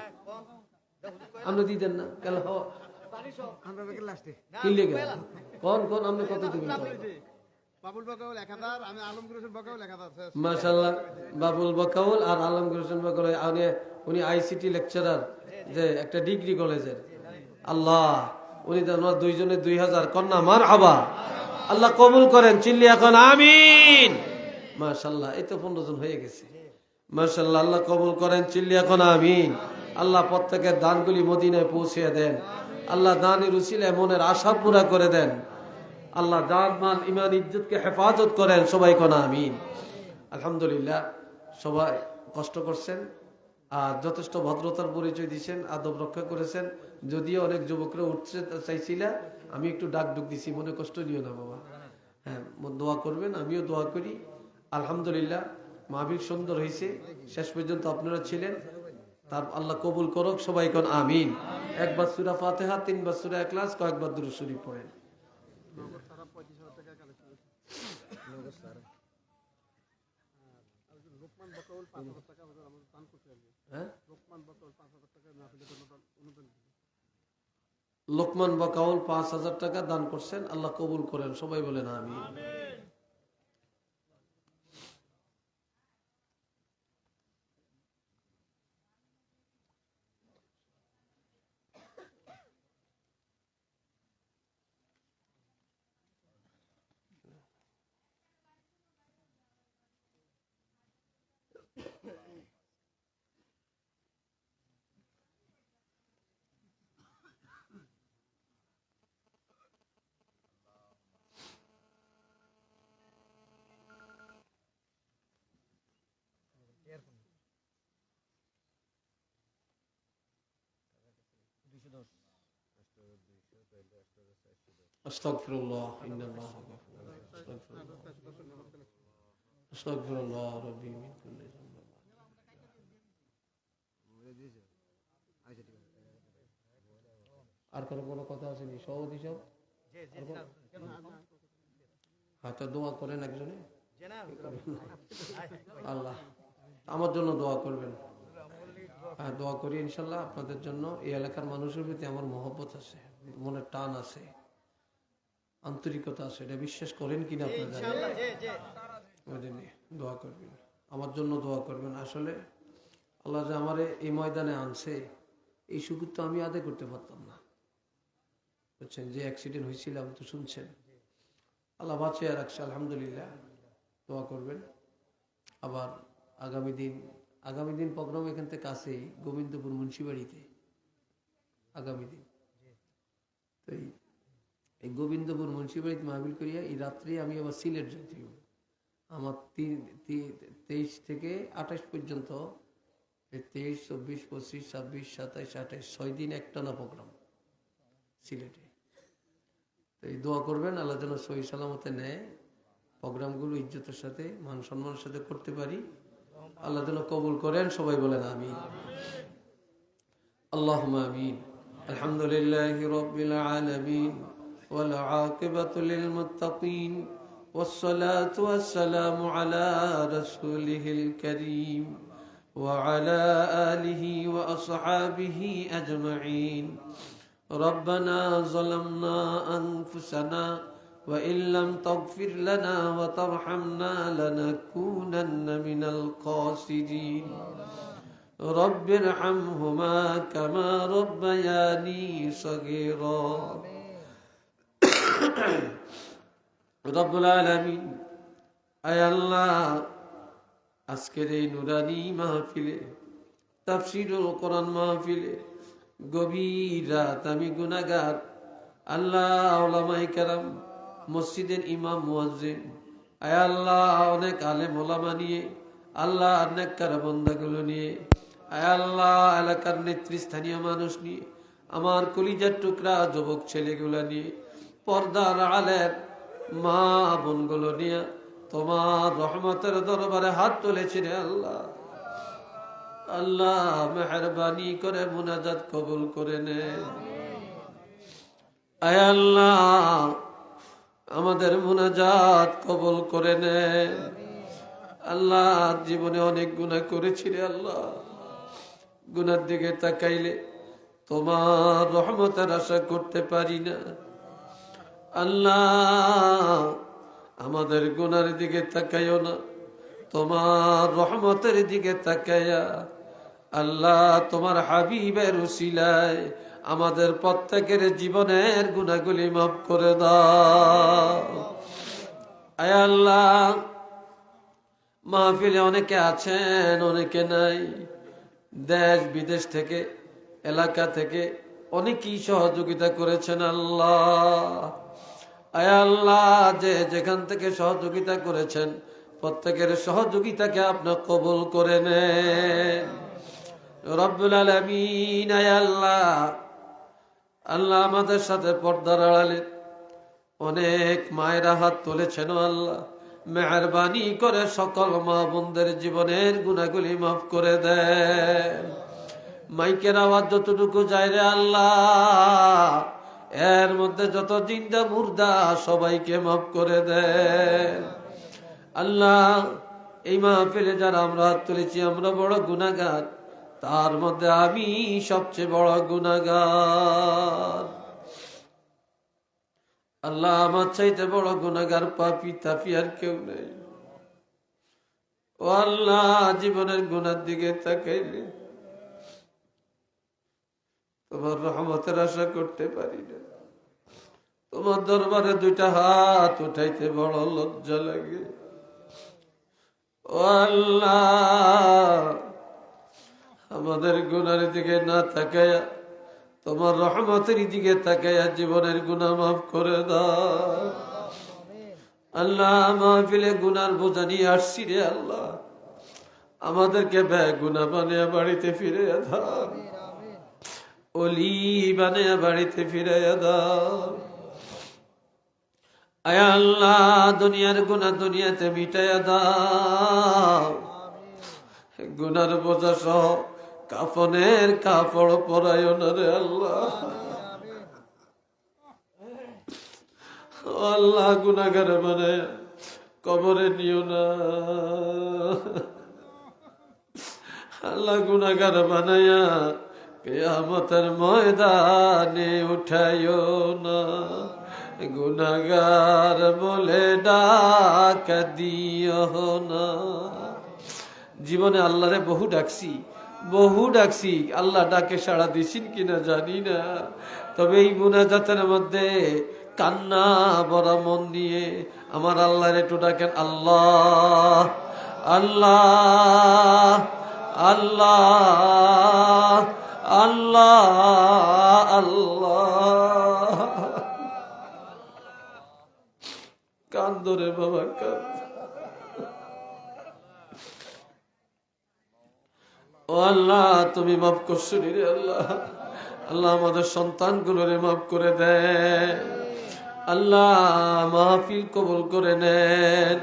আপনি দিতেন না কেন? কোন কোন আপনি কত দিবেন? মাশাআল্লাহ, বাবুল বকাউল আর আলমগীর হোসেন বকাউল, উনি আইসিটি লেকচারার, যে একটা ডিগ্রি কলেজের। আল্লাহ, উনি দুইজনে 2000 কন্যা, মারহাবা, আল্লাহ কবুল করেন, চিল্লি এখন আমিন। মাশাআল্লাহ, এই তো 15 জন হয়ে গেছে। মাশাআল্লাহ, আল্লাহ কবুল করেন, চিল্লি এখন আমিন। আল্লাহ প্রত্যেকের দানগুলি মদিনায় পৌঁছে দেন। আল্লাহ দানের উসিলায় মনের আশা পুরা করে দেন। আল্লাহ জান মান ইমান ইজ্জতকে হেফাজত করেন, সবাই কোন আমিন। আলহামদুলিল্লাহ, সবাই কষ্ট করছেন আর যথেষ্ট ভদ্রতার পরিচয় দিয়েছেন, আদব রক্ষা করেছেন। যদিও অনেক যুবকরা উঠতে চাইছিল, আমি একটু ডাক ডুক দিছি, মনে কষ্ট নিও না বাবা। হ্যাঁ, দোয়া করবেন, আমিও দোয়া করি। আলহামদুলিল্লাহ, মাহফিল সুন্দর হয়েছে, শেষ পর্যন্ত আপনারা ছিলেন, তার আল্লাহ কবুল করুক, সবাই কোন আমিন। একবার সূরা ফাতিহা, 3 বার সূরা ইখলাস, কয়েকবার দুরূদ শরীফ পড়েন। লোকমান বকাউল 5000 টাকা দান করছেন, আল্লাহ কবুল করেন, সবাই বলেন আমিন। আস্তাগফিরুল্লাহ, ইন্নাল্লাহ আস্তাগফিরুল্লাহ রাব্বি মিন কুল্লি যামবিন। আর কোনো কথা আছে নি? সভাপতি সাহেব হাতে দোয়া করেন একজনে। আল্লাহ আমার জন্য দোয়া করবেন। হ্যাঁ, দোয়া করি ইনশাল্লাহ আপনাদের জন্য। এই এলাকার মানুষের প্রতি আমার মহব্বত আছে, মনের টান আছে, আন্তরিকতা আছে, এটা বিশ্বাস করেন কিনা আপনারা জানেন। দোয়া করবেন, আমার জন্য দোয়া করবেন। আসলে আল্লাহ যে আমারে এই ময়দানে আনছে, এই সুযোগ তো আমি আদায় করতে পারতাম না, বুঝছেন। যে অ্যাক্সিডেন্ট হয়েছিলাম তো শুনছেন, আল্লাহ বাঁচিয়ে রাখছে, আলহামদুলিল্লাহ। দোয়া করবেন। আবার আগামী দিন প্রোগ্রাম এখান থেকে কাছেই, গোবিন্দপুর মুন্সিবাড়িতে আগামী দিন। তো এই গোবিন্দপুর মুন্সিবাড়িতে মাহফিল করিয়া এই রাত্রে আমি আবার সিলেট যেতে হবে। আমার 23 থেকে 28 পর্যন্ত, 23, 24, 25, 26, 27, 28, 6 দিন একটানা প্রোগ্রাম সিলেটে। তো এই দোয়া করবেন, আল্লাহ যেন সহি সালামতে নেয়, প্রোগ্রামগুলো ইজ্জতের সাথে, মান সম্মানের সাথে করতে পারি, আল্লাহ যেন কবুল করেন, সবাই বলেন আমিন। আল্লাহুম্মা আমিন। আলহামদুলিল্লাহি রাব্বিল আলামিন ওয়াল আকিবাতু লিল মুত্তাকিন ওয়াস সালাতু ওয়াস সালামু আলা রাসূলিহিল কারীম وعلى آله وأصحابه أجمعين. ربنا ظلمنا أنفسنا وإن لم تغفر لنا وترحمنا لنكونن من الخاسرين. رب ارحمهما كما ربياني صغيرا. رب العالمين আয় আল্লাহ, আজকের এই নুরানি মাহফিলে, তাফসীরুল কোরআন মাহফিলে গভীর রাত আমি গুনাহগার আল্লাহ, উলামায়ে কেরাম, মসজিদের ইমাম মুয়াজ্জিন, আয় আল্লাহ অনেক আলেম ওলামা নিয়ে, আল্লাহ নেককার বান্দাগুলো নিয়ে, আয় আল্লাহ এলাকার নেতৃস্থানীয় মানুষ নিয়ে, আমার কলিজার টুকরা যুবক ছেলেগুলা নিয়ে, পর্দার আলের মা বোনগুলো নিয়ে তোমার রহমতের দরবারে হাত তুলেছি রে আল্লাহ। আল্লাহ মেহেরবানি করে মুনাজাত কবুল করে নে। আয় আল্লাহ আমাদের মুনাজাত কবুল করে নে। আল্লাহ জীবনে অনেক গুনাহ করেছি রে আল্লাহ, গুনার দিকে তাকাইলে তোমার রহমতের আশা করতে পারি না। আল্লাহ আমাদের গুনার দিকে তাকাইও না, তোমার রহমতের দিকে তাকাইয়া আল্লাহ তোমার হাবিবের উসিলায় আমাদের প্রত্যেকের জীবনের গুনাহগুলি মাফ করে দাও। আয় আল্লাহ মাহফিলে অনেকে আছেন, অনেকে নাই, দেশ বিদেশ থেকে, এলাকা থেকে অনেকেই সহযোগিতা করেছেন আল্লাহ। আয় আল্লাহ যে যেখান থেকে সহযোগিতা করেছেন প্রত্যেকের সহযোগিতাকে আপনি কবুল করে নেন রব্বুল আলামিন। আয় আল্লাহ, আল্লাহ আমাদের সাথে পর্দার আড়ালে অনেক মায়েরা হাত তুলেছেন আল্লাহ, মেহেরবানি করে সকল মা বোনদের জীবনের গুনাহগুলি মাফ করে দেন। মাইকের আওয়াজ যতটুকু যায় রে আল্লাহ, এর মধ্যে যত জিন্দা মুর্দা সবাইকে মাফ করে দেন আল্লাহ। এই মাহফিলে যারা আমরা হাত তুলেছি আমরা বড় গুনাহগার, তার মধ্যে আমি সবচেয়ে বড় গুনাহগার আল্লাহ। আমার চাইতে বড় গুনাহগার পাপী তাপি আর কেউ নেই। ও আল্লাহ জীবনের গুনার দিকে তাকাইলে তোমার রহমতের আশা করতে পারি না। তোমার দরবারে দুইটা হাত উঠাইতে বড় লজ্জা লাগে। ও আল্লাহ আমাদের গুনার দিকে না তাকায়া তোমার রহমতের দিকে তাকায়া জীবনের গুনাহ মাফ করে দাও আল্লাহ। মাহফিলে গুনার বোঝা নিয়ে আসছি রে আল্লাহ, আমাদেরকে বেগুনাহ বানিয়ে বাড়িতে ফিরে দাও, ওলি বানিয়ে বাড়িতে ফিরে দাও। আয় আল্লাহ দুনিয়ার গুনাহ দুনিয়াতে মিটাইয়া দাও, গুনার বোঝা সহ কাফনের কাপড় পরাইও না রে আল্লাহ। আল্লাহ গুনাহগার মানে কবরে নিও না আল্লাহ, গুনাহগার বানায়া কিয়ামতের ময়দানে উঠাইও না, গুনাহগার বলে ডাক দিও না। জীবনে আল্লাহরে বহু ডাকছি, আল্লাহ ডাকে সাড়া দিছেন কিনা জানি না, তবে এই মুনাজাতের মধ্যে কান্না ভরা মন নিয়ে আমার আল্লাহর একটু ডাকেন। আল্লাহ আল্লাহ আল্লাহ আল্লাহ আল্লাহ। কান্দরে বাবা কান্দ। ও আল্লাহ তুমি মাফ করছো রে আল্লাহ। আল্লাহ আমাদের সন্তানগুলোরে মাফ করে দেন আল্লাহ, মাহফিল কবুল করে নেন,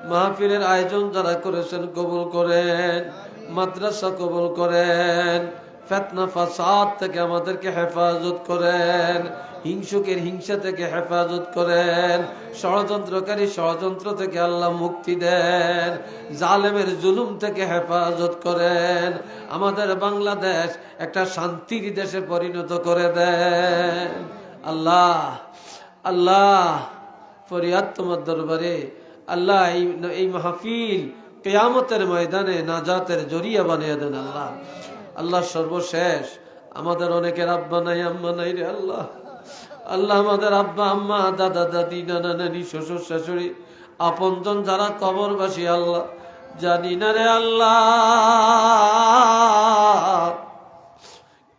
মাহফিলের আয়োজন যারা করেছেন কবুল করেন, মাদ্রাসা কবুল করেন, ফিতনা ফাসাদ থেকে আমাদেরকে হেফাজত করেন, হিংসুকের হিংসা থেকে হেফাজত করেন, ষড়যন্ত্রকারী ষড়যন্ত্র থেকে আল্লাহ মুক্তি দেন, জালেমের জুলুম থেকে হেফাজত করেন, আমাদের বাংলাদেশ একটা শান্তির দেশে পরিণত করে দেন। আল্লাহ আল্লাহ ফরিয়াদ তোমার দরবারে। আল্লাহ এই মাহফিল কিয়ামতের ময়দানে নাজাতের জরিয়া বানিয়ে দেন আল্লাহ। আল্লাহ সর্বশেষ আমাদের অনেকের আব্বা নাই আম্মা নাই রে আল্লাহ। আল্লাহ আমাদের আব্বা আম্মা দাদা দাদি নানা নানি শ্বশুর শাশুড়ি আপনজন যারা কবরবাসী আল্লাহ জানি না রে আল্লাহ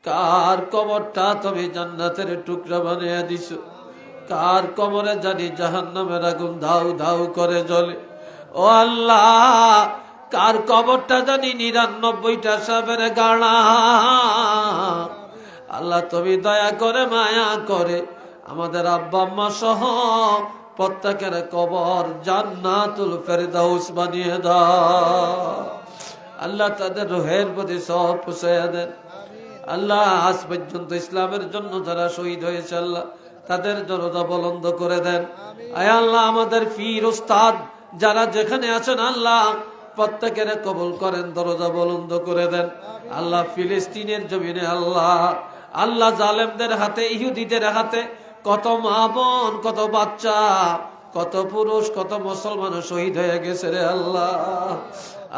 কার কবরটা তুমি জান্নাতের টুকরা বানিয়ে দিছো, কার কবরে জানি জাহান্নামের আগুন ধাউ ধাউ করে জ্বলে। ও আল্লাহ কার কবরটা জানি ৯৯টা সাপের গাড়া। আল্লাহ তুমি দয়া করে মায়া করে আমাদের আব্বা আম্মা সহ প্রত্যেকের কবর জান্নাতুল ফেরদাউস বানিয়ে দাও। আল্লাহ তাদের রুহের প্রতি সব পৌঁছায়া দেন। আল্লাহ আজ পর্যন্ত ইসলামের জন্য যারা শহীদ হয়েছে আল্লাহ তাদের দরজা বুলন্দ করে দেন। আয় আল্লাহ আমাদের পীর উস্তাদ যারা যেখানে আছেন আল্লাহ প্রত্যেকের কবুল করেন, দরজা বুলন্দ করে দেন। আল্লাহ ফিলিস্তিনের জমিনে আল্লাহ আল্লাহ জালেমদের হাতে ইহুদিদের হাতে কত মা বোন কত বাচ্চা কত পুরুষ কত মুসলমান শহীদ হয়ে গেছে রে আল্লাহ।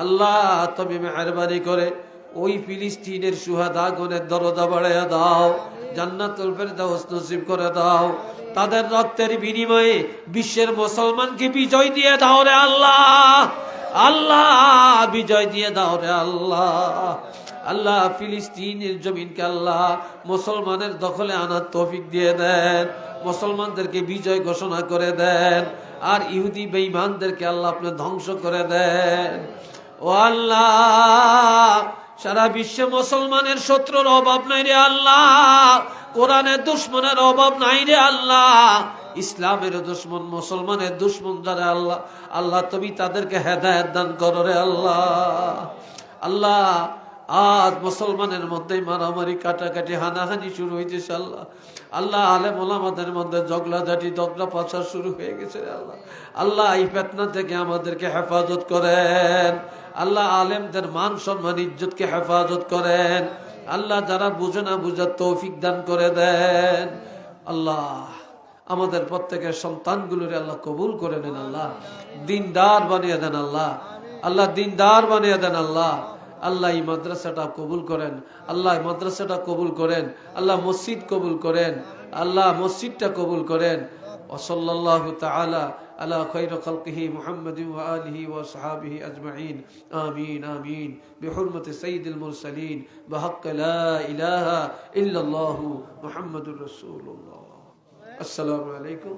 আল্লাহ তুমি মেহেরবানি করে ওই ফিলিস্তিনের শুহাদাগণের দরজা বাড়াইয়া দাও, জান্নাতুল ফেরদাউস নসিব করে দাও। তাদের রক্তের বিনিময়ে বিশ্বের মুসলমানকে বিজয় দিয়ে দাও রে আল্লাহ। আল্লাহ বিজয় দিয়ে দাও রে আল্লাহ। আল্লাহ ফিলিস্তিনের জমিনকে আল্লাহ মুসলমানের দখলে আনার তৌফিক দিয়ে দেন, মুসলমানদেরকে বিজয় ঘোষণা করে দেন, আর ইহুদি বেঈমানদেরকে আল্লাহ আপনি ধ্বংস করে দেন। ও আল্লাহ সারা বিশ্বে মুসলমানের শত্রুর অভাব নাই রে আল্লাহ, কোরআনের দুশ্মনের অভাব নাই রে আল্লাহ, ইসলামের দুশ্মন মুসলমানের দুশ্মন যারা আল্লাহ আল্লাহ তুমি তাদেরকে হেদায়েত দান করো রে আল্লাহ। আল্লাহ আজ মুসলমানের মধ্যে মারামারি কাটাকাটি হানাহানি শুরু হয়েছে আল্লাহ। আল্লাহ আলেম ওলামাদের মধ্যে ঝগড়াঝাটি দগড়া পাচার শুরু হয়ে গেছে আল্লাহ। আল্লাহ এই ফিতনা থেকে আমাদেরকে হেফাজত করেন। আল্লাহ আলেমদের মান সম্মান ইজ্জতকে হেফাজত করেন। আল্লাহ যারা বুঝে না বুঝার তৌফিক দান করে দেন। আল্লাহ আমাদের প্রত্যেকের সন্তানগুলোরে আল্লাহ কবুল করে নেন আল্লাহ, দিনদার বানিয়ে দেন আল্লাহ। আল্লাহ দিনদার বানিয়ে দেন আল্লাহ। আল্লাহ এই মাদ্রাসাটা কবুল করেন, আল্লাহ মাদ্রাসাটা কবুল করেন, আল্লাহ মসজিদ কবুল করেন, আল্লাহ মসজিদটা কবুল করেন। ওয়াসাল্লাল্লাহু তাআলা আলা খায়রি খালকিহি মুহাম্মাদিন ওয়া আলিহি ওয়া সাহবিহি আজমাইন। আমিন আমিন বিহুরমতি সাইয়্যিদিল মুরসালিন বিহাক্ক লা ইলাহা ইল্লাল্লাহু মুহাম্মাদুর রাসূলুল্লাহ। আসসালামু আলাইকুম।